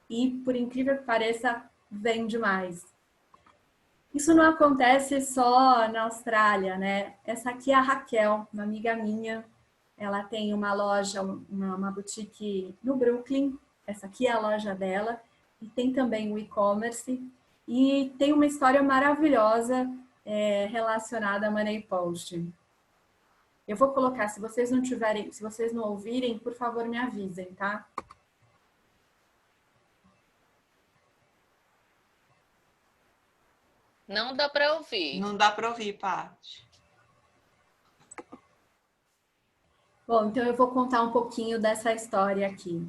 e, por incrível que pareça, vende mais. Isso não acontece só na Austrália, né? Essa aqui é a Raquel, uma amiga minha. Ela tem uma loja, uma boutique no Brooklyn. Essa aqui é a loja dela. E tem também o e-commerce. E tem uma história maravilhosa relacionada a Money Post. Eu vou colocar, se vocês não ouvirem, por favor, me avisem, tá? Não dá para ouvir. Não dá para ouvir, Paty. Bom, então eu vou contar um pouquinho dessa história aqui.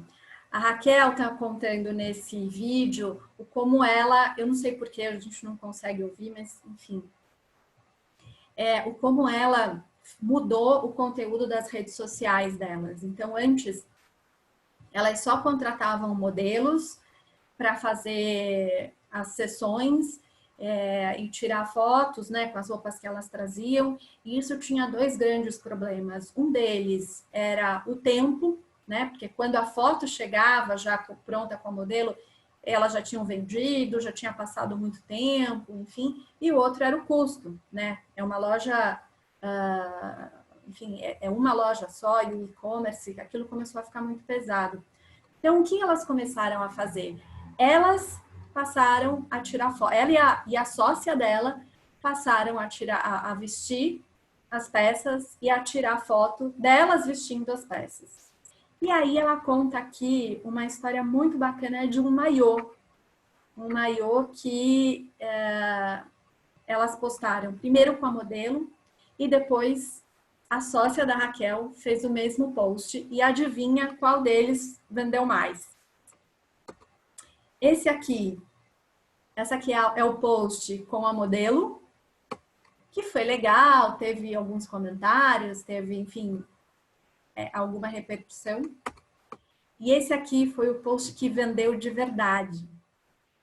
A Raquel está contando nesse vídeo como ela, eu não sei porque a gente não consegue ouvir, mas enfim, como ela mudou o conteúdo das redes sociais delas. Então, antes, elas só contratavam modelos para fazer as sessões e tirar fotos, né, com as roupas que elas traziam. E isso tinha 2 grandes problemas. Um deles era o tempo, né, porque quando a foto chegava já pronta com o modelo, elas já tinham vendido, já tinha passado muito tempo, enfim. E o outro era o custo, né? É uma loja enfim, é uma loja só e o e-commerce, aquilo começou a ficar muito pesado. Então, o que elas começaram a fazer? Elas passaram a tirar foto, ela e a sócia dela passaram a vestir as peças e a tirar foto delas vestindo as peças. E aí ela conta aqui uma história muito bacana de um maiô que elas postaram primeiro com a modelo e depois a sócia da Raquel fez o mesmo post e adivinha qual deles vendeu mais. Essa aqui é o post com a modelo, que foi legal, teve alguns comentários, teve, enfim, alguma repercussão. E esse aqui foi o post que vendeu de verdade.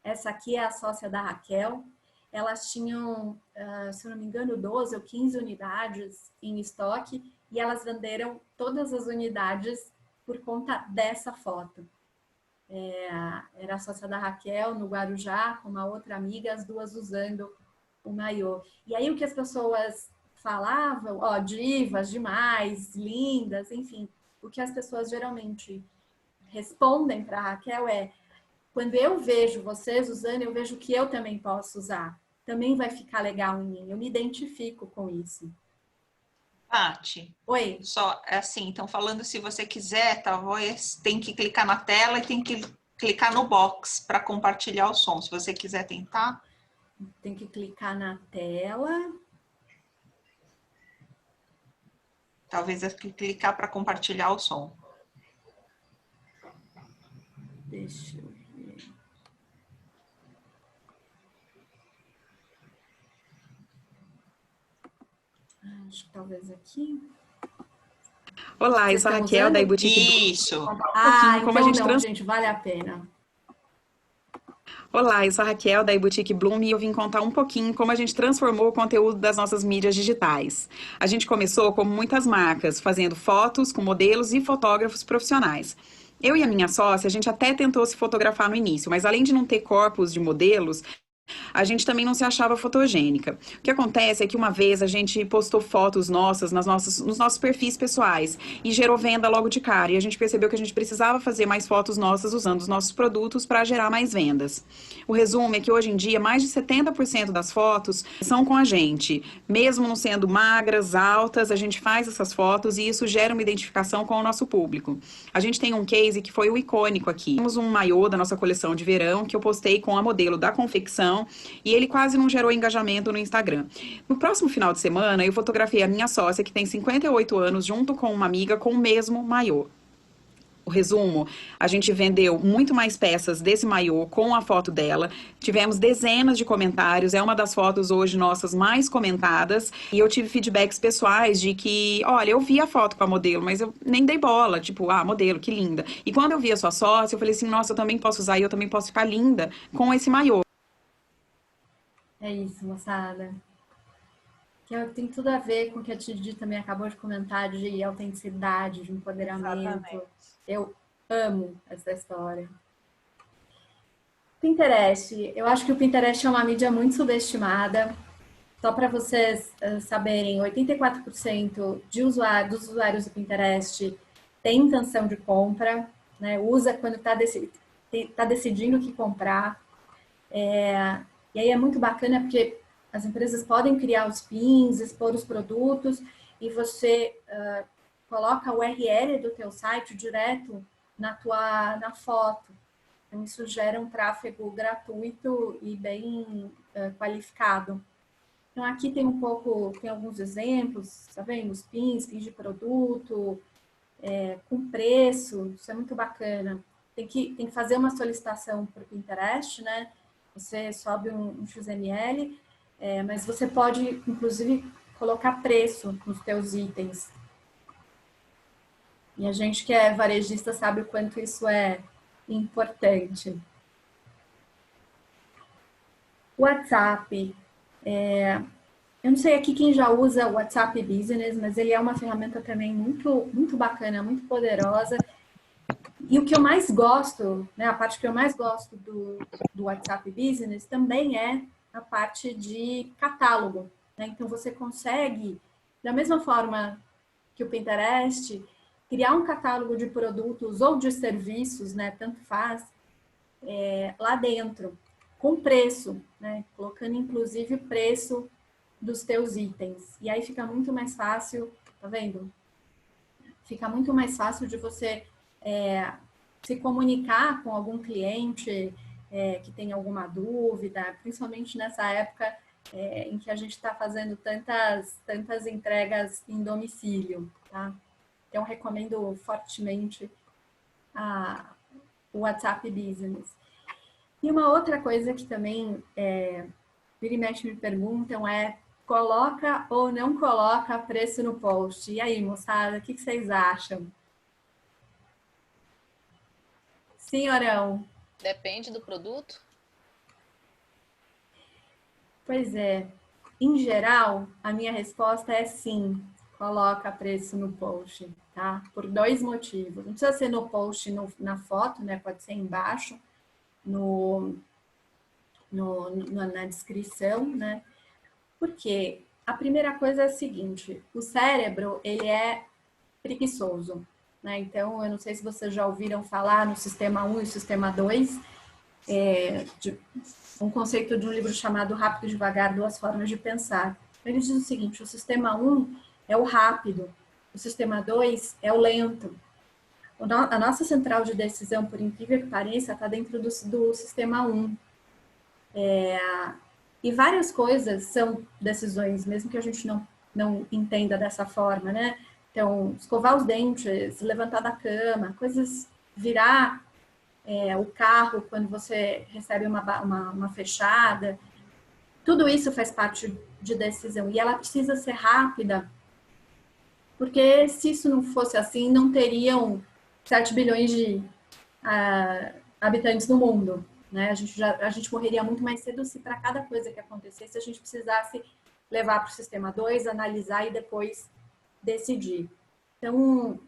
Essa aqui é a sócia da Raquel. Elas tinham, se não me engano, 12 ou 15 unidades em estoque e elas venderam todas as unidades por conta dessa foto. Era a sócia da Raquel no Guarujá com uma outra amiga, as duas usando o maiô. E aí o que as pessoas falavam, divas demais, lindas, enfim, o que as pessoas geralmente respondem para a Raquel é: quando eu vejo vocês usando, eu vejo que eu também posso usar. Também vai ficar legal em mim. Eu me identifico com isso. Paty. Oi. Só assim, então falando, se você quiser, talvez tem que clicar na tela e tem que clicar no box para compartilhar o som. Se você quiser tentar. Tem que clicar na tela. Talvez é clicar para compartilhar o som. Deixa eu ver. Acho que talvez aqui. Olá, eu sou a Raquel da iBoutique. Isso. Então gente, vale a pena. Olá, eu sou a Raquel da iBoutique Bloom e eu vim contar um pouquinho como a gente transformou o conteúdo das nossas mídias digitais. A gente começou como muitas marcas, fazendo fotos com modelos e fotógrafos profissionais. Eu e a minha sócia, a gente até tentou se fotografar no início, mas além de não ter corpos de modelos, a gente também não se achava fotogênica. O que acontece é que uma vez a gente postou fotos nossas nos nossos perfis pessoais e gerou venda logo de cara. E a gente percebeu que a gente precisava fazer mais fotos nossas usando os nossos produtos para gerar mais vendas. O resumo é que hoje em dia mais de 70% das fotos são com a gente. Mesmo não sendo magras, altas, a gente faz essas fotos e isso gera uma identificação com o nosso público. A gente tem um case que foi o icônico aqui. Temos um maiô da nossa coleção de verão que eu postei com a modelo da confecção e ele quase não gerou engajamento no Instagram. No próximo final de semana, eu fotografei a minha sócia, que tem 58 anos, junto com uma amiga com o mesmo maiô. O resumo, a gente vendeu muito mais peças desse maiô com a foto dela, tivemos dezenas de comentários, é uma das fotos hoje nossas mais comentadas, e eu tive feedbacks pessoais de que, olha, eu vi a foto com a modelo, mas eu nem dei bola, tipo, modelo, que linda. E quando eu vi a sua sócia, eu falei assim, nossa, eu também posso usar e eu também posso ficar linda com esse maiô. É isso, moçada. Que tem tudo a ver com o que a Tidi também acabou de comentar de autenticidade, de empoderamento. Exatamente. Eu amo essa história. Pinterest. Eu acho que o Pinterest é uma mídia muito subestimada. Só para vocês saberem, 84% dos usuários do Pinterest tem intenção de compra, né? Usa quando está decidindo o que comprar. E aí é muito bacana porque as empresas podem criar os pins, expor os produtos e você coloca o URL do teu site direto na foto. Então, isso gera um tráfego gratuito e bem qualificado. Então, aqui tem alguns exemplos, tá vendo? Os pins de produto, com preço, isso é muito bacana. Tem que fazer uma solicitação para o Pinterest, né? Você sobe um XML, mas você pode, inclusive, colocar preço nos teus itens. E a gente que é varejista sabe o quanto isso é importante. WhatsApp. Eu não sei aqui quem já usa o WhatsApp Business, mas ele é uma ferramenta também muito, muito bacana, muito poderosa. E o que eu mais gosto, né, a parte que eu mais gosto do WhatsApp Business também é a parte de catálogo, né? Então, você consegue, da mesma forma que o Pinterest, criar um catálogo de produtos ou de serviços, né, tanto faz, lá dentro, com preço, né, colocando inclusive o preço dos teus itens. E aí fica muito mais fácil, tá vendo? Fica muito mais fácil de você se comunicar com algum cliente que tem alguma dúvida, principalmente nessa época em que a gente está fazendo tantas entregas em domicílio, tá? Então, recomendo fortemente o WhatsApp Business. E uma outra coisa que também vira e mexe me perguntam é: coloca ou não coloca preço no post? E aí, moçada, o que vocês acham? Senhorão? Depende do produto? Pois é. Em geral, a minha resposta é sim. Coloca preço no post, tá? Por 2 motivos. Não precisa ser no post, na foto, né? Pode ser embaixo, na descrição, né? Porque a primeira coisa é a seguinte: o cérebro, ele é preguiçoso, né? Então, eu não sei se vocês já ouviram falar no sistema 1 e sistema 2, um conceito de um livro chamado Rápido e Devagar, 2 formas de pensar. Ele diz o seguinte: o sistema 1 é o rápido, o sistema 2 é o lento. A nossa central de decisão, por incrível que pareça, está dentro do sistema 1. E várias coisas são decisões, mesmo que a gente não entenda dessa forma, né? Então, escovar os dentes, levantar da cama, coisas, virar o carro quando você recebe uma fechada, tudo isso faz parte de decisão. E ela precisa ser rápida, porque se isso não fosse assim, não teriam 7 bilhões de habitantes no mundo, né? A gente morreria muito mais cedo se para cada coisa que acontecesse a gente precisasse levar para o sistema 2, analisar e depois decidir. Então,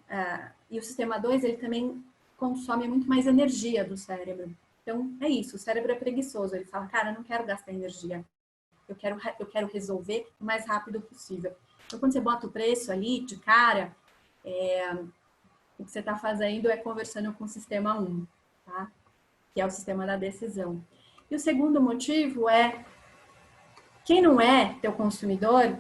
e o sistema 2, ele também consome muito mais energia do cérebro. Então, é isso, o cérebro é preguiçoso, ele fala: cara, eu não quero gastar energia, eu quero resolver o mais rápido possível. Então, quando você bota o preço ali, de cara, o que você está fazendo é conversando com o sistema 1, tá? Que é o sistema da decisão. E o segundo motivo é: quem não é teu consumidor,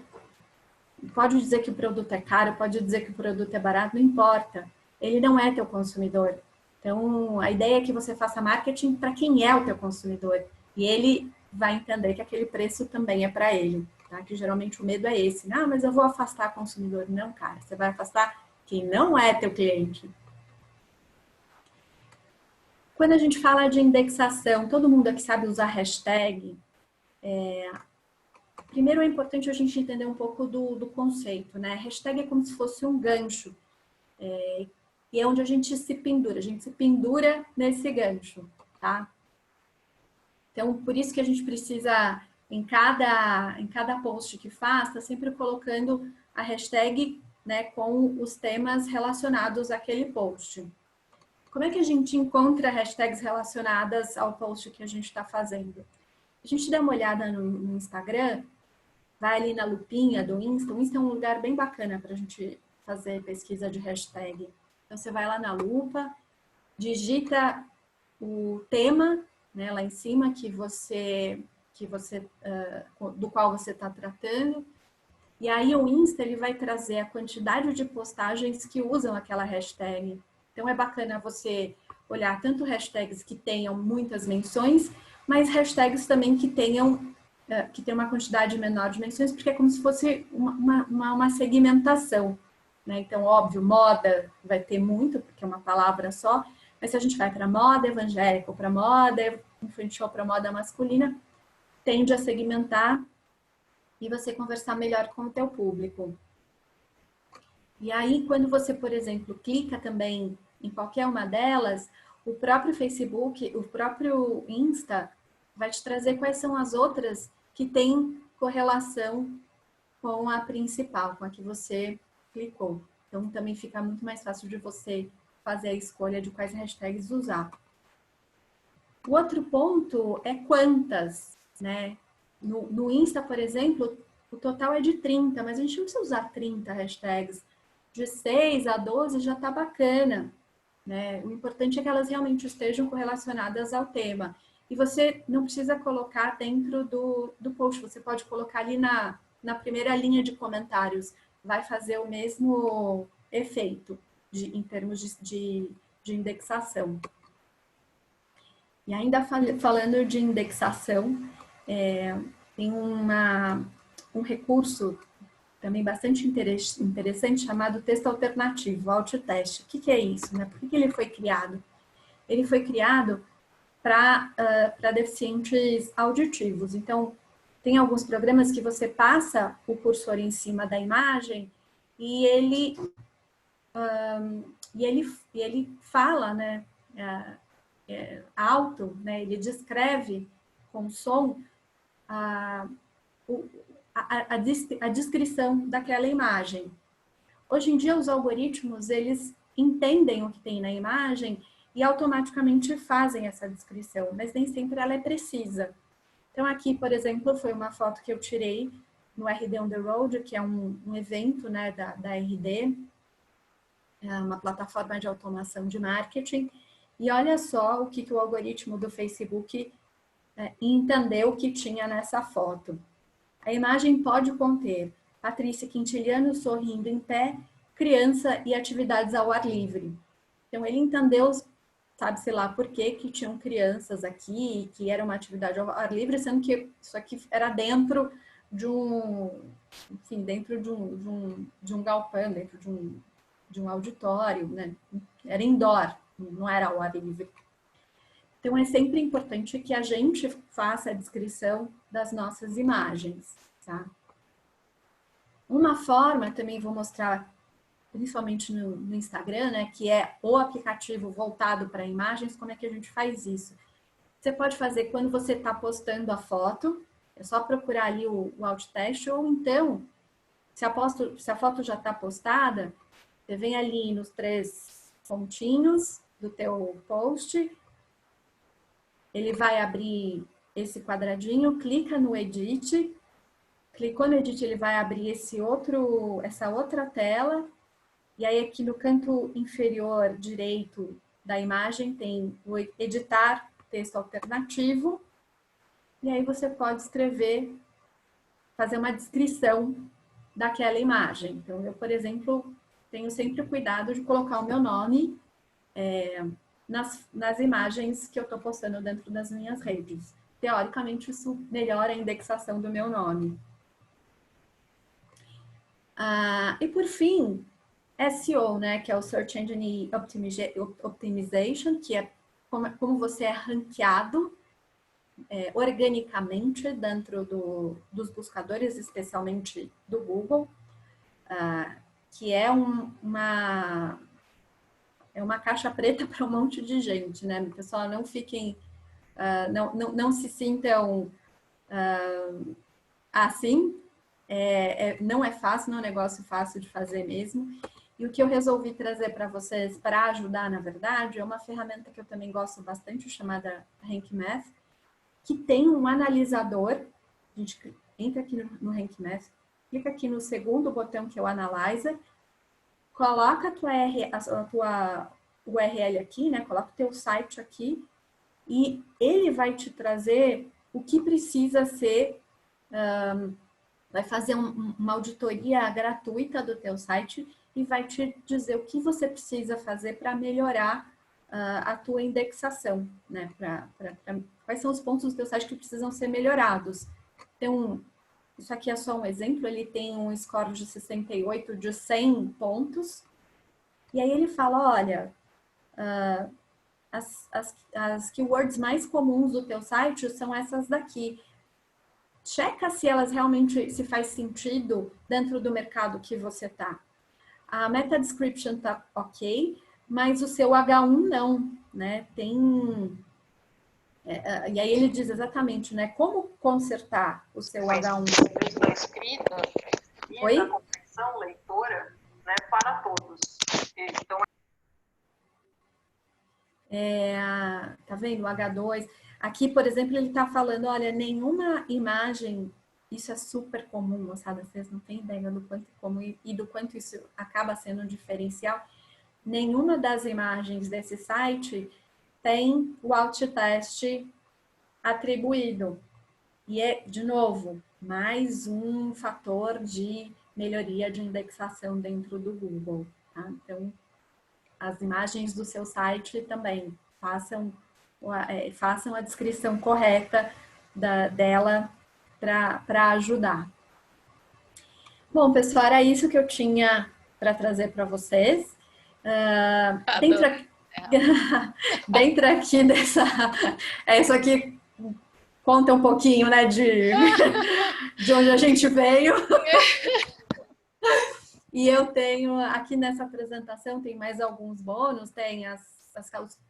pode dizer que o produto é caro, pode dizer que o produto é barato, não importa. Ele não é teu consumidor. Então, a ideia é que você faça marketing para quem é o teu consumidor. E ele vai entender que aquele preço também é para ele. Tá? Que geralmente o medo é esse: ah, mas eu vou afastar o consumidor. Não, cara, você vai afastar quem não é teu cliente. Quando a gente fala de indexação, todo mundo aqui sabe usar hashtag. Primeiro é importante a gente entender um pouco do conceito, né? Hashtag é como se fosse um gancho. E é onde a gente se pendura nesse gancho, tá? Então, por isso que a gente precisa, em cada post que faz, tá sempre colocando a hashtag, né, com os temas relacionados àquele post. Como é que a gente encontra hashtags relacionadas ao post que a gente está fazendo? A gente dá uma olhada no Instagram, vai ali na lupinha do Insta. O Insta é um lugar bem bacana para a gente fazer pesquisa de hashtag. Então, você vai lá na lupa, digita o tema, né, lá em cima do qual você está tratando. E aí o Insta, ele vai trazer a quantidade de postagens que usam aquela hashtag. Então, é bacana você olhar tanto hashtags que tenham muitas menções, mas hashtags também que tenham uma quantidade menor de menções, porque é como se fosse uma segmentação, né? Então, óbvio, moda vai ter muito, porque é uma palavra só, mas se a gente vai para moda evangélica, ou para moda infantil, ou para moda masculina, tende a segmentar e você conversar melhor com o teu público. E aí, quando você, por exemplo, clica também em qualquer uma delas, o próprio Facebook, o próprio Insta, vai te trazer quais são as outras que têm correlação com a principal, com a que você clicou. Então, também fica muito mais fácil de você fazer a escolha de quais hashtags usar. O outro ponto é quantas, né? No Insta, por exemplo, o total é de 30, mas a gente não precisa usar 30 hashtags. A de 6 a 12 já está bacana, né? O importante é que elas realmente estejam correlacionadas ao tema. E você não precisa colocar dentro do post, você pode colocar ali na primeira linha de comentários. Vai fazer o mesmo efeito em termos de indexação. E ainda falando de indexação, tem um recurso também bastante interessante chamado texto alternativo, alt teste. O que é isso, né? Por que ele foi criado? Ele foi criado para deficientes auditivos. Então, tem alguns programas que você passa o cursor em cima da imagem e ele fala, né, alto, né, ele descreve com som a descrição daquela imagem. Hoje em dia, os algoritmos, eles entendem o que tem na imagem e automaticamente fazem essa descrição, mas nem sempre ela é precisa. Então, aqui, por exemplo, foi uma foto que eu tirei no RD On The Road, que é um evento, né, da RD, uma plataforma de automação de marketing, e olha só o que o algoritmo do Facebook entendeu que tinha nessa foto. A imagem pode conter Patrícia Quintiliano sorrindo em pé, criança e atividades ao ar livre. Então, ele entendeu, sabe-se lá por quê, que tinham crianças aqui, que era uma atividade ao ar livre, sendo que isso aqui era dentro de enfim, dentro de um galpão, dentro de um auditório, né? Era indoor, não era ao ar livre. Então, é sempre importante que a gente faça a descrição das nossas imagens, tá? Uma forma, também vou mostrar, principalmente no Instagram, né, que é o aplicativo voltado para imagens, como é que a gente faz isso? Você pode fazer quando você está postando a foto, é só procurar ali o alt teste, ou então, se a foto já está postada, você vem ali nos 3 pontinhos do teu post, ele vai abrir esse quadradinho, clica no Edit, clicou no Edit, ele vai abrir essa outra tela, e aí aqui no canto inferior direito da imagem tem o Editar Texto Alternativo, e aí você pode escrever, fazer uma descrição daquela imagem. Então, eu, por exemplo, tenho sempre o cuidado de colocar o meu nome nas imagens que eu estou postando dentro das minhas redes. Teoricamente, isso melhora a indexação do meu nome. E por fim, SEO, né, que é o Search Engine Optimization, que é como você é ranqueado organicamente dentro dos buscadores, especialmente do Google, que é uma caixa preta para um monte de gente, né? Pessoal, não fiquem, não se sintam assim, não é fácil, não é um negócio fácil de fazer mesmo. E o que eu resolvi trazer para vocês para ajudar, na verdade, é uma ferramenta que eu também gosto bastante, chamada Rank Math, que tem um analisador. A gente entra aqui no Rank Math, clica aqui no segundo botão, que é o Analyzer, coloca a tua URL aqui, né? Coloca o teu site aqui e ele vai te trazer o que precisa ser, vai fazer uma auditoria gratuita do teu site e vai te dizer o que você precisa fazer para melhorar a tua indexação, né? Quais são os pontos do teu site que precisam ser melhorados. Então, isso aqui é só um exemplo, ele tem um score de 68 de 100 pontos. E aí ele fala, olha, as keywords mais comuns do teu site são essas daqui. Checa se elas realmente, se faz sentido dentro do mercado que você está. A meta description está ok, mas o seu H1 não, né? E aí ele diz exatamente, né? Como consertar o seu H1. Da escrita e Oi? da compreensão leitora, né, para todos. Então, tá vendo? O H2. Aqui, por exemplo, ele está falando, olha, nenhuma imagem isso é super comum, moçada, vocês não têm ideia do quanto é comum e do quanto isso acaba sendo um diferencial. Nenhuma das imagens desse site tem o alt test atribuído. E é, de novo, mais um fator de melhoria de indexação dentro do Google. Tá? Então, as imagens do seu site também façam a descrição correta dela para ajudar. Bom, pessoal, era isso que eu tinha para trazer para vocês. Dentro aqui dessa... isso aqui conta um pouquinho, né, de onde a gente veio. E eu tenho, aqui nessa apresentação, tem mais alguns bônus, tem os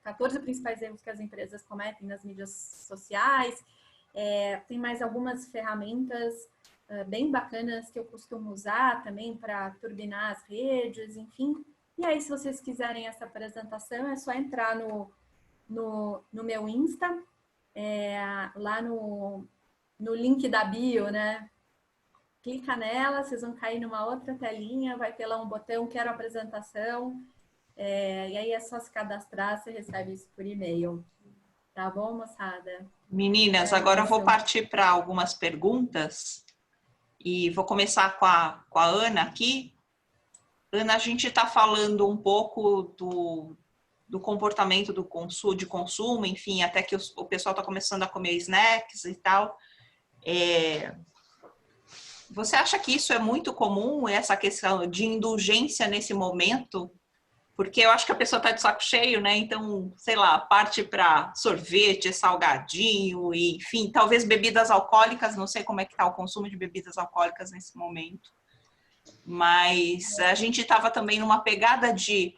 14 principais erros que as empresas cometem nas mídias sociais, tem mais algumas ferramentas bem bacanas que eu costumo usar também para turbinar as redes, enfim. E aí, se vocês quiserem essa apresentação, é só entrar no meu Insta, lá no link da bio, né? Clica nela, vocês vão cair numa outra telinha, vai ter lá um botão, quero apresentação, e aí é só se cadastrar, você recebe isso por e-mail. Tá bom, moçada? Meninas, agora eu vou partir para algumas perguntas e vou começar com a Ana aqui. Ana, a gente está falando um pouco do comportamento de consumo, enfim, até que o pessoal está começando a comer snacks e tal. Você acha que isso é muito comum, essa questão de indulgência nesse momento? Porque eu acho que a pessoa está de saco cheio, né? Então, sei lá, parte para sorvete, salgadinho, e, enfim, talvez bebidas alcoólicas, não sei como é que está o consumo de bebidas alcoólicas nesse momento. Mas a gente estava também numa pegada de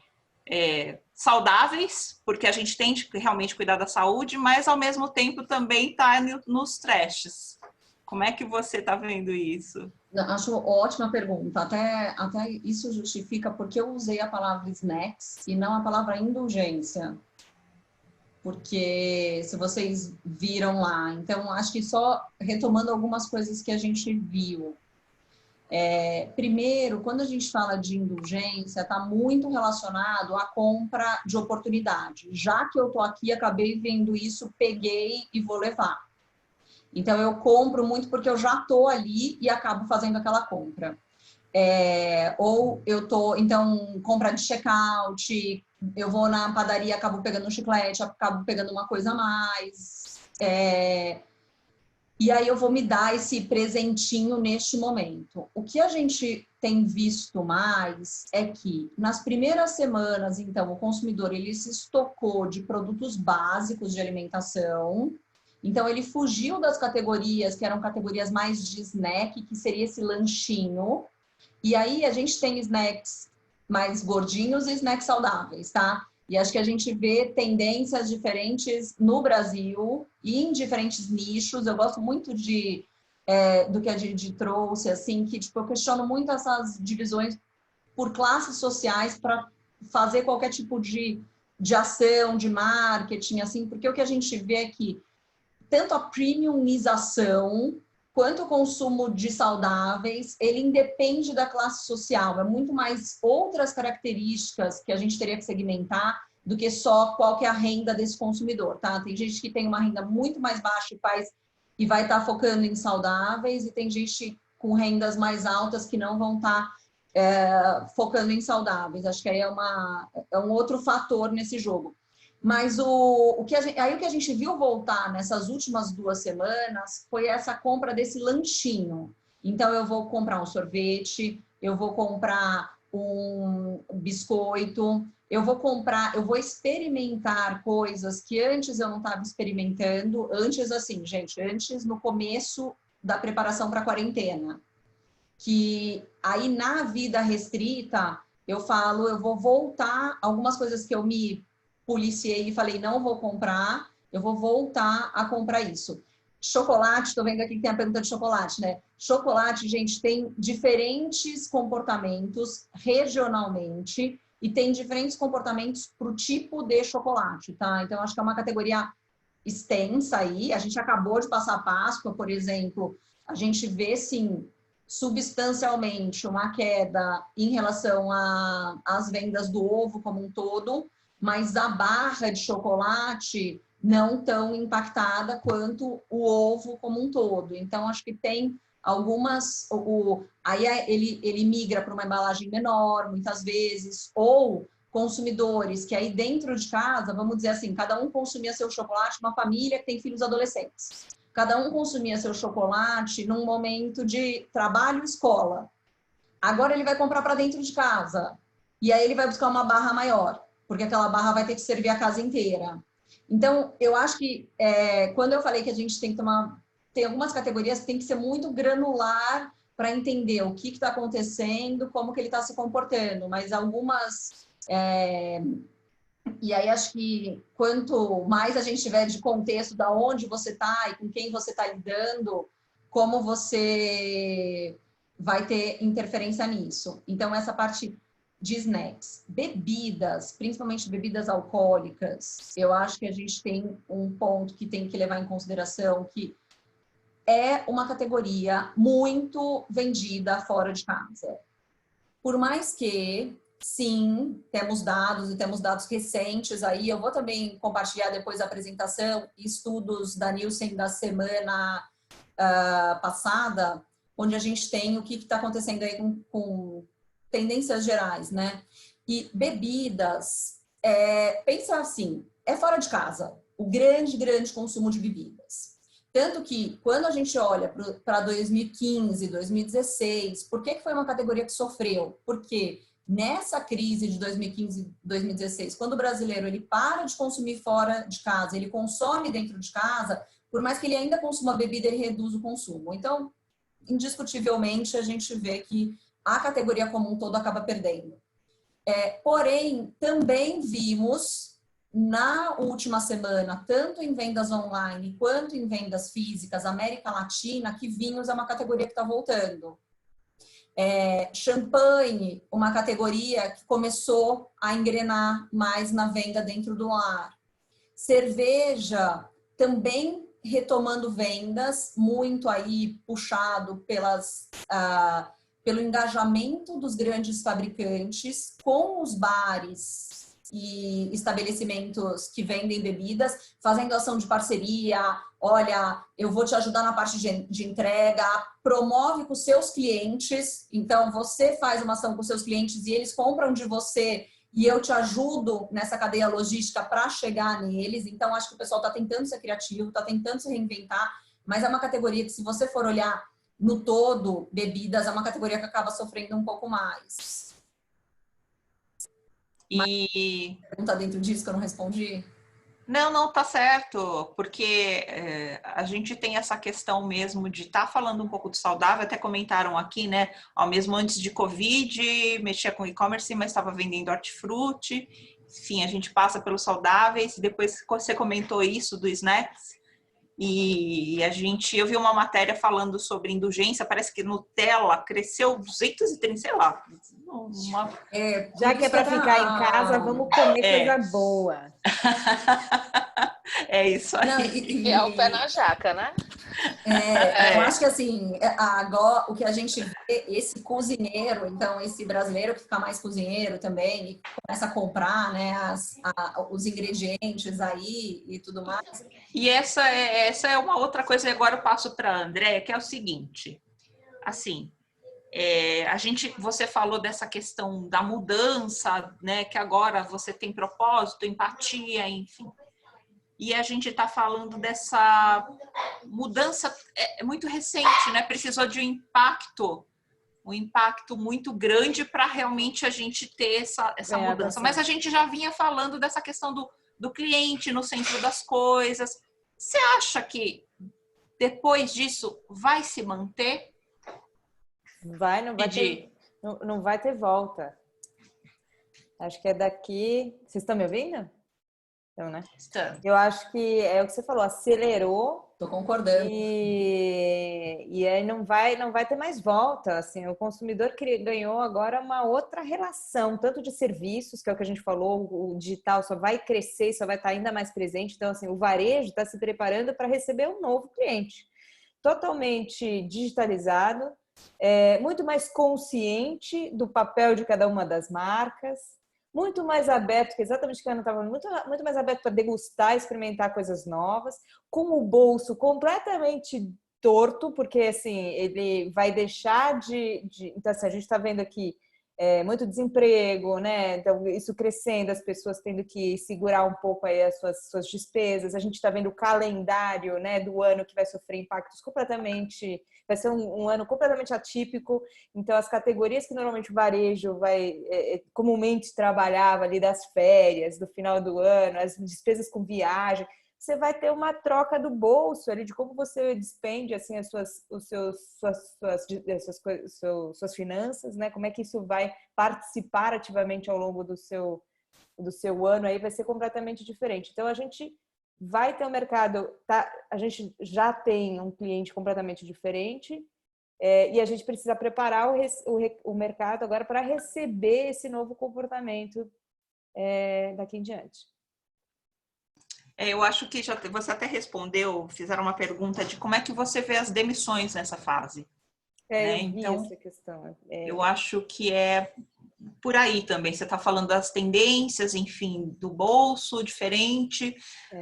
saudáveis, porque a gente tem que realmente cuidar da saúde, mas ao mesmo tempo também está nos trashes. Como é que você está vendo isso? Acho ótima pergunta. Até isso justifica porque eu usei a palavra snacks e não a palavra indulgência. Porque se vocês viram lá, então acho que só retomando algumas coisas que a gente viu. Primeiro, quando a gente fala de indulgência, está muito relacionado à compra de oportunidade. Já que eu estou aqui, acabei vendo isso, peguei e vou levar. Então, eu compro muito porque eu já estou ali e acabo fazendo aquela compra. Ou eu estou, então, compra de check-out, eu vou na padaria, acabo pegando um chiclete, acabo pegando uma coisa a mais. E aí eu vou me dar esse presentinho neste momento. O que a gente tem visto mais é que nas primeiras semanas, então, o consumidor ele se estocou de produtos básicos de alimentação. Então, ele fugiu das categorias que eram categorias mais de snack, que seria esse lanchinho. E aí, a gente tem snacks mais gordinhos e snacks saudáveis, tá? E acho que a gente vê tendências diferentes no Brasil e em diferentes nichos. Eu gosto muito do que a Didi trouxe, assim, que tipo, eu questiono muito essas divisões por classes sociais para fazer qualquer tipo de ação, de marketing, assim, porque o que a gente vê é que tanto a premiumização quanto o consumo de saudáveis, ele independe da classe social. É muito mais outras características que a gente teria que segmentar do que só qual que é a renda desse consumidor, tá? Tem gente que tem uma renda muito mais baixa e vai estar focando em saudáveis, e tem gente com rendas mais altas que não vão estar focando em saudáveis. Acho que aí é um outro fator nesse jogo. Mas o que a gente viu voltar nessas últimas 2 semanas foi essa compra desse lanchinho. Então, eu vou comprar um sorvete, eu vou comprar um biscoito, eu vou experimentar coisas que antes eu não estava experimentando. Antes, assim, gente, no começo da preparação para a quarentena. Que aí, na vida restrita, eu vou voltar algumas coisas que eu me policiei e falei, não vou comprar, eu vou voltar a comprar isso. Chocolate, estou vendo aqui que tem a pergunta de chocolate, né? Chocolate, gente, tem diferentes comportamentos regionalmente e tem diferentes comportamentos para o tipo de chocolate, tá? Então, acho que é uma categoria extensa aí. A gente acabou de passar a Páscoa, por exemplo, A gente vê, sim, substancialmente uma queda em relação às vendas do ovo como um todo, mas a barra de chocolate não tão impactada quanto o ovo como um todo. Então, acho que tem algumas... Aí ele migra para uma embalagem menor, muitas vezes, ou consumidores que aí dentro de casa, vamos dizer assim, cada um consumia seu chocolate, uma família que tem filhos adolescentes. Cada um consumia seu chocolate num momento de trabalho e escola. Agora ele vai comprar para dentro de casa. E aí ele vai buscar uma barra maior, porque aquela barra vai ter que servir a casa inteira. Então, eu acho que quando eu falei que a gente tem que tomar... Tem algumas categorias que tem que ser muito granular para entender o que está acontecendo, como que ele está se comportando. Mas algumas... E aí acho que quanto mais a gente tiver de contexto da onde você está e com quem você está lidando, como você vai ter interferência nisso. Então, essa parte de snacks. Bebidas, principalmente bebidas alcoólicas, eu acho que a gente tem um ponto que tem que levar em consideração, que é uma categoria muito vendida fora de casa. Por mais que... Sim, temos dados e temos dados recentes aí. Eu vou também compartilhar depois da apresentação estudos da Nielsen da semana passada, onde a gente tem o que está acontecendo aí com tendências gerais, né? E bebidas, pensa assim, é fora de casa, o grande consumo de bebidas. Tanto que, quando a gente olha para 2015, 2016, por que foi uma categoria que sofreu? Porque nessa crise de 2015, 2016, quando o brasileiro ele para de consumir fora de casa, ele consome dentro de casa, por mais que ele ainda consuma bebida, ele reduz o consumo. Então, indiscutivelmente, a gente vê que a categoria como um todo acaba perdendo. Porém, também vimos na última semana, tanto em vendas online quanto em vendas físicas, América Latina, que vinhos é uma categoria que está voltando. Champanhe, uma categoria que começou a engrenar mais na venda dentro do lar. Cerveja também retomando vendas, muito aí puxado pelo engajamento dos grandes fabricantes com os bares e estabelecimentos que vendem bebidas, fazendo ação de parceria. Olha, eu vou te ajudar na parte de entrega, promove com os seus clientes. Então, você faz uma ação com os seus clientes e eles compram de você e eu te ajudo nessa cadeia logística para chegar neles. Então, acho que o pessoal está tentando ser criativo, está tentando se reinventar, mas é uma categoria que, se você for olhar no todo, bebidas, é uma categoria que acaba sofrendo um pouco mais. E pergunta dentro disso que eu não respondi? Não, tá certo, porque a gente tem essa questão mesmo de estar falando um pouco do saudável, até comentaram aqui, né, mesmo antes de Covid, mexia com e-commerce, mas estava vendendo hortifruti, enfim, a gente passa pelos saudáveis, e depois você comentou isso do snacks, e eu vi uma matéria falando sobre indulgência, parece que Nutella cresceu 230, sei lá. Já que é para ficar em casa, vamos comer coisa boa. É isso aí. Não, é o pé na jaca, né? Eu acho que assim, agora o que a gente vê, esse cozinheiro, então esse brasileiro que fica mais cozinheiro também, e começa a comprar, né, os ingredientes aí e tudo mais. E essa é uma outra coisa, e agora eu passo para a Andréia, que é o seguinte, assim, você falou dessa questão da mudança, né, que agora você tem propósito, empatia, enfim. E a gente está falando dessa mudança muito recente, né? Precisou de um impacto muito grande para realmente a gente ter essa mudança. Mas a gente já vinha falando dessa questão do cliente no centro das coisas. Você acha que depois disso vai se manter? Não vai ter volta. Acho que é daqui... Vocês estão me ouvindo? Então, né? Eu acho que é o que você falou, acelerou. Tô concordando. E aí não vai ter mais volta. Assim, o consumidor ganhou agora uma outra relação, tanto de serviços, que é o que a gente falou, o digital só vai crescer, só vai estar ainda mais presente. Então, assim, o varejo está se preparando para receber um novo cliente. totalmente digitalizado, muito mais consciente do papel de cada uma das marcas, muito mais aberto, que exatamente o que a Ana estava falando, muito mais aberto para degustar, experimentar coisas novas, com o bolso completamente torto, porque assim, ele vai deixar Então, assim, a gente está vendo aqui muito desemprego, né? Então, isso crescendo, as pessoas tendo que segurar um pouco aí as suas despesas. A gente está vendo o calendário, né, do ano que vai sofrer impactos completamente... Vai ser um ano completamente atípico. Então, as categorias que normalmente o varejo comumente trabalhava ali das férias, do final do ano, as despesas com viagem, você vai ter uma troca do bolso ali, de como você despende assim, suas finanças, né? Como é que isso vai participar ativamente ao longo do seu ano, aí vai ser completamente diferente. Então, a gente vai ter um mercado, a gente já tem um cliente completamente diferente, e a gente precisa preparar o mercado agora para receber esse novo comportamento daqui em diante. Eu acho que você até respondeu, fizeram uma pergunta de como é que você vê as demissões nessa fase. Né? Eu vi essa questão. Eu acho que é por aí também. Você está falando das tendências, enfim, do bolso diferente,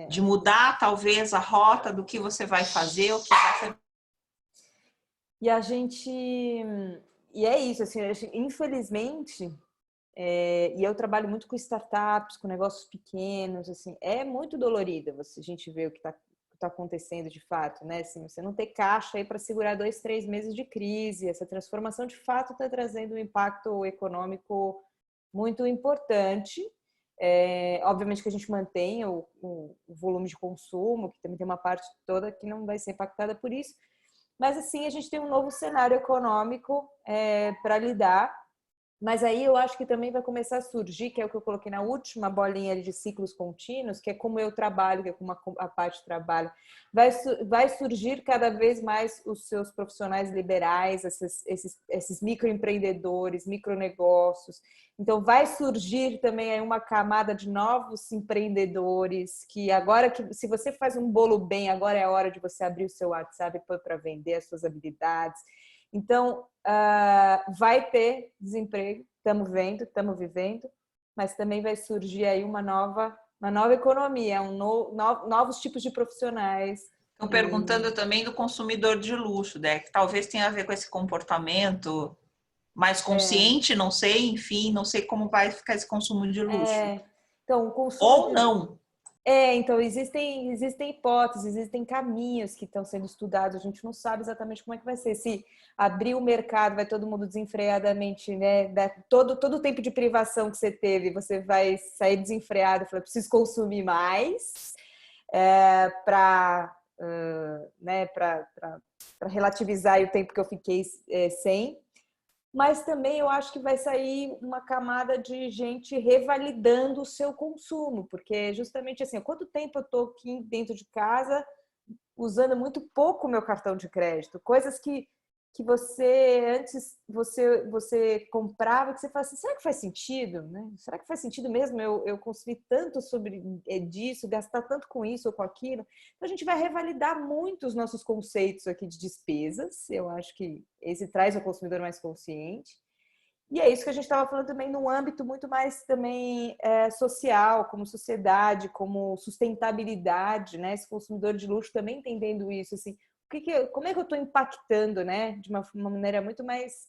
de mudar talvez a rota do que você vai fazer, o que vai ser. E a gente... E é isso, assim, infelizmente... e eu trabalho muito com startups, com negócios pequenos, assim, é muito dolorido a gente ver o que está acontecendo de fato, né? Assim, você não ter caixa aí para segurar 2, 3 meses de crise, essa transformação de fato está trazendo um impacto econômico muito importante. Obviamente que a gente mantém o volume de consumo, que também tem uma parte toda que não vai ser impactada por isso, mas assim, a gente tem um novo cenário econômico para lidar. Mas aí eu acho que também vai começar a surgir, que é o que eu coloquei na última bolinha de ciclos contínuos, que é como eu trabalho, que é como a parte de trabalho. Vai surgir cada vez mais os seus profissionais liberais, esses microempreendedores, micronegócios. Então vai surgir também aí uma camada de novos empreendedores, que agora, que se você faz um bolo bem, agora é a hora de você abrir o seu WhatsApp para vender as suas habilidades. Então, vai ter desemprego, estamos vendo, estamos vivendo, mas também vai surgir aí uma nova economia, novos tipos de profissionais. Estão perguntando também do consumidor de luxo, né? Que talvez tenha a ver com esse comportamento mais consciente, não sei, enfim, não sei como vai ficar esse consumo de luxo. Então, o consumo ou não. Então, existem hipóteses, existem caminhos que estão sendo estudados, a gente não sabe exatamente como é que vai ser. Se abrir o mercado, vai todo mundo desenfreadamente, né? Todo o tempo de privação que você teve, você vai sair desenfreado, falar, preciso consumir mais para relativizar o tempo que eu fiquei sem. Mas também eu acho que vai sair uma camada de gente revalidando o seu consumo, porque justamente assim, quanto tempo eu estou aqui dentro de casa usando muito pouco o meu cartão de crédito, coisas que você antes você comprava, que você fala assim, será que faz sentido, né? Será que faz sentido mesmo eu consumir tanto sobre disso, gastar tanto com isso ou com aquilo? Então a gente vai revalidar muito os nossos conceitos aqui de despesas. Eu acho que esse traz o consumidor mais consciente. E é isso que a gente estava falando também num âmbito muito mais também social, como sociedade, como sustentabilidade, né? Esse consumidor de luxo também entendendo isso, assim, como é que eu estou impactando, né? De uma maneira muito mais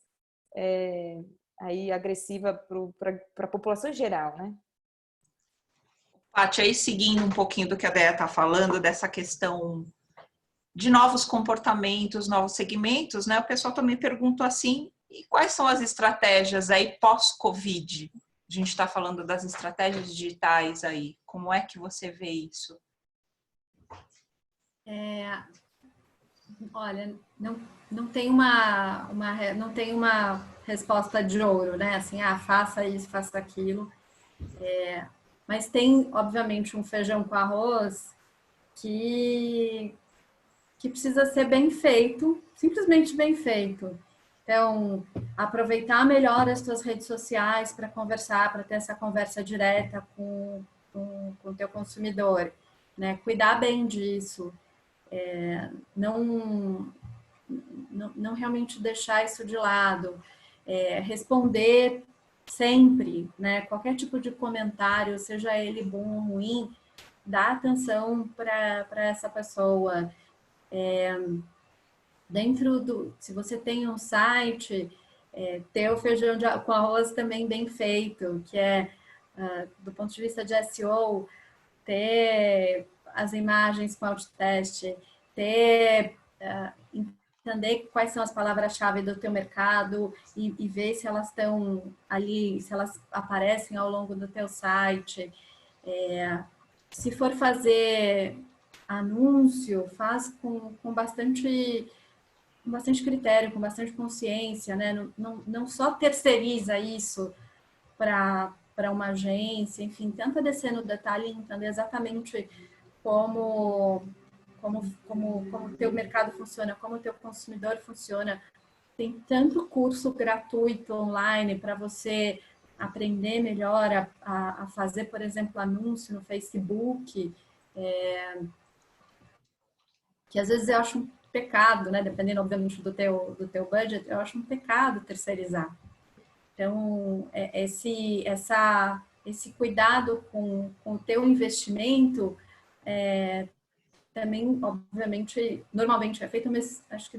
aí agressiva para a população em geral, né? Paty, aí seguindo um pouquinho do que a Déia está falando, dessa questão de novos comportamentos, novos segmentos, né? O pessoal também perguntou assim, e quais são as estratégias aí pós-Covid? A gente está falando das estratégias digitais aí. Como é que você vê isso? Olha, não tem uma resposta de ouro, né? Assim, faça isso, faça aquilo. Mas tem, obviamente, um feijão com arroz que precisa ser bem feito, simplesmente bem feito. Então, aproveitar melhor as suas redes sociais para conversar, para ter essa conversa direta com o teu consumidor, né? Cuidar bem disso. não realmente deixar isso de lado. Responder sempre, né? Qualquer tipo de comentário, seja ele bom ou ruim, dá atenção para essa pessoa. Se você tem um site, ter o feijão com arroz também bem feito, que do ponto de vista de SEO, ter as imagens com alt test, entender quais são as palavras-chave do teu mercado e ver se elas estão ali, se elas aparecem ao longo do teu site. Se for fazer anúncio, faz com bastante critério, com bastante consciência, né? Não só terceiriza isso para uma agência, enfim, tenta descer no detalhe e entender exatamente como o teu mercado funciona, como o teu consumidor funciona. Tem tanto curso gratuito online para você aprender melhor a fazer, por exemplo, anúncio no Facebook, que às vezes eu acho um pecado, né? Dependendo, obviamente, do teu budget, eu acho um pecado terceirizar. Então, esse cuidado com o teu investimento também, obviamente, normalmente é feito, mas acho que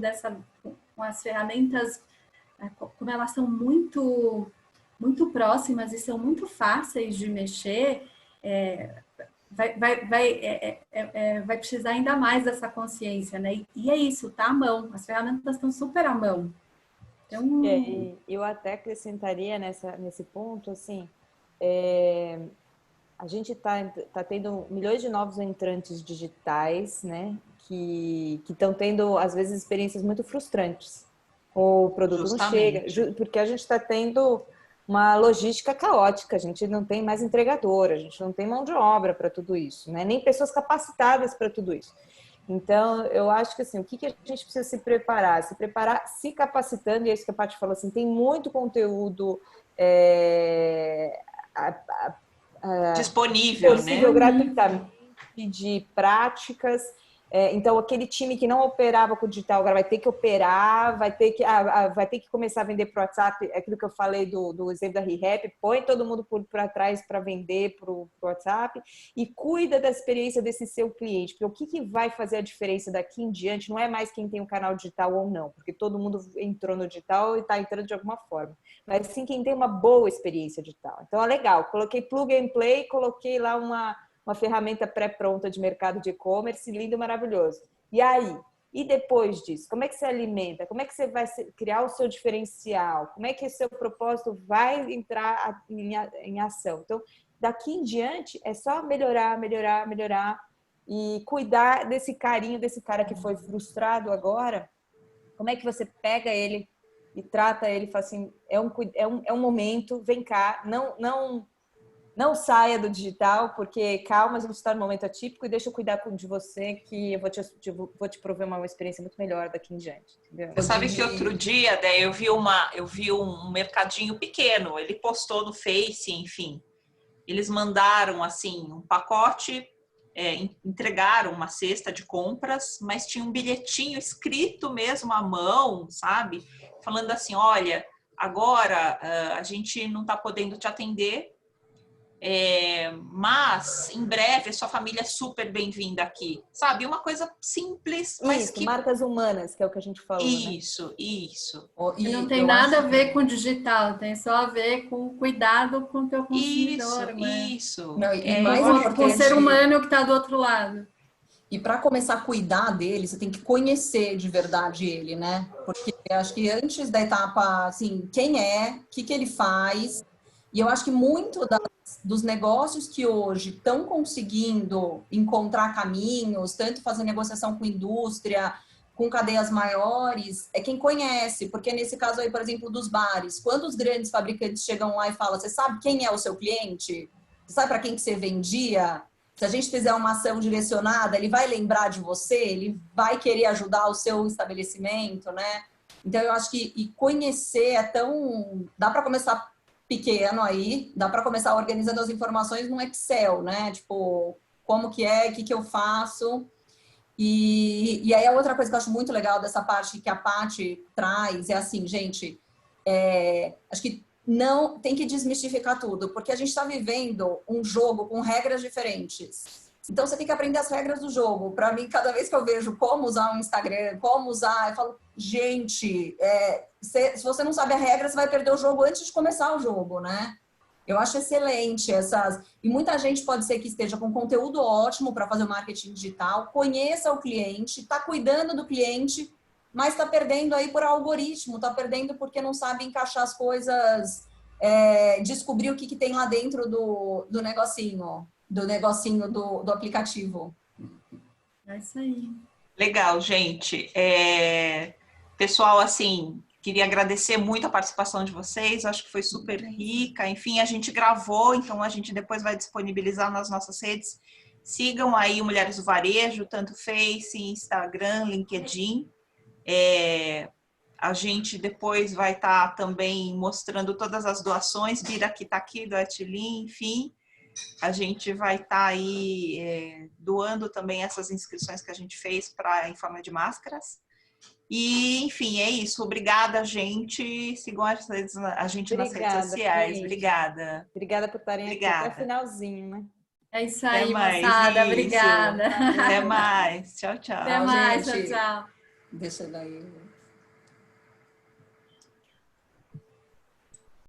com as ferramentas, como elas são muito, muito próximas e são muito fáceis de mexer, vai precisar ainda mais dessa consciência, né? E é isso, tá à mão. As ferramentas estão super à mão. Então... eu até acrescentaria nesse ponto, assim, a gente tá tendo milhões de novos entrantes digitais, né? Que estão tendo, às vezes, experiências muito frustrantes. O produto Justamente. não chega, porque a gente está tendo uma logística caótica, a gente não tem mais entregador, a gente não tem mão de obra para tudo isso, né? Nem pessoas capacitadas para tudo isso. Então, eu acho que assim, o que a gente precisa se preparar? Se preparar se capacitando, e é isso que a Paty falou, assim, tem muito conteúdo disponível, né? gratuitamente, de práticas. Então, aquele time que não operava com o digital agora vai ter que operar, vai ter que começar a vender para o WhatsApp, aquilo que eu falei do exemplo da ReHap, põe todo mundo para trás para vender para o WhatsApp e cuida da experiência desse seu cliente, porque o que vai fazer a diferença daqui em diante não é mais quem tem um canal digital ou não, porque todo mundo entrou no digital e está entrando de alguma forma, mas sim quem tem uma boa experiência digital. Então, é legal, coloquei plug and play, coloquei lá uma ferramenta pré-pronta de mercado de e-commerce, lindo, maravilhoso. E aí? E depois disso? Como é que você alimenta? Como é que você vai criar o seu diferencial? Como é que o seu propósito vai entrar em ação? Então, daqui em diante, é só melhorar, melhorar, melhorar e cuidar desse carinho, desse cara que foi frustrado agora. Como é que você pega ele e trata ele e fala assim, é um momento, vem cá, não saia do digital, porque calma, a gente está no momento atípico e deixa eu cuidar de você, que eu vou te prover uma experiência muito melhor daqui em diante. Entendeu? Você sabe que outro dia, né, eu vi um mercadinho pequeno, ele postou no Face, enfim. Eles mandaram, assim, um pacote, entregaram uma cesta de compras, mas tinha um bilhetinho escrito mesmo à mão, sabe? Falando assim, olha, agora a gente não está podendo te atender, mas em breve sua família é super bem-vinda aqui, sabe? Uma coisa simples, mas isso, marcas humanas, que é o que a gente falou, isso, né? Isso. E não tem nada a ver com digital, tem só a ver com cuidado com o teu consumidor, isso. Não, e mais importante, com o ser humano que está do outro lado. E para começar a cuidar dele, você tem que conhecer de verdade ele, né? Porque acho que antes da etapa, assim, quem é, o que ele faz. E eu acho que muito dos negócios que hoje estão conseguindo encontrar caminhos, tanto fazer negociação com indústria, com cadeias maiores, é quem conhece. Porque nesse caso aí, por exemplo, dos bares, quando os grandes fabricantes chegam lá e falam, você sabe quem é o seu cliente? Você sabe para quem que você vendia? Se a gente fizer uma ação direcionada, ele vai lembrar de você, ele vai querer ajudar o seu estabelecimento, né? Então, eu acho que conhecer é tão... Dá para começar pequeno aí, dá para começar organizando as informações no Excel, né? Tipo, como que é, o que eu faço. E aí a outra coisa que eu acho muito legal dessa parte que a Paty traz é assim, gente, acho que não tem que desmistificar tudo, porque a gente está vivendo um jogo com regras diferentes. Então você tem que aprender as regras do jogo. Para mim, cada vez que eu vejo como usar um Instagram, como usar, eu falo, gente, se você não sabe a regra, você vai perder o jogo antes de começar o jogo, né? Eu acho excelente essas. E muita gente pode ser que esteja com conteúdo ótimo para fazer o marketing digital, conheça o cliente, está cuidando do cliente, mas está perdendo aí por algoritmo, está perdendo porque não sabe encaixar as coisas, descobrir o que tem lá dentro do negocinho do aplicativo. É isso aí. Legal, gente. Pessoal, assim, queria agradecer muito a participação de vocês, acho que foi super rica. Enfim, a gente gravou, então a gente depois vai disponibilizar nas nossas redes. Sigam aí o Mulheres do Varejo, tanto Face, Instagram, LinkedIn. A gente depois vai estar também mostrando todas as doações, Bira que está aqui, do Etilin, enfim. A gente vai estar aí doando também essas inscrições que a gente fez em forma de máscaras. E, enfim, é isso. Obrigada, gente. Sigam a gente nas redes sociais. Gente. Obrigada. Obrigada por estarem aqui até o finalzinho, né? É isso aí, Até mais, moçada. isso. Obrigada. Até mais. Tchau, tchau. Até mais. Gente. Tchau, tchau. Deixa daí.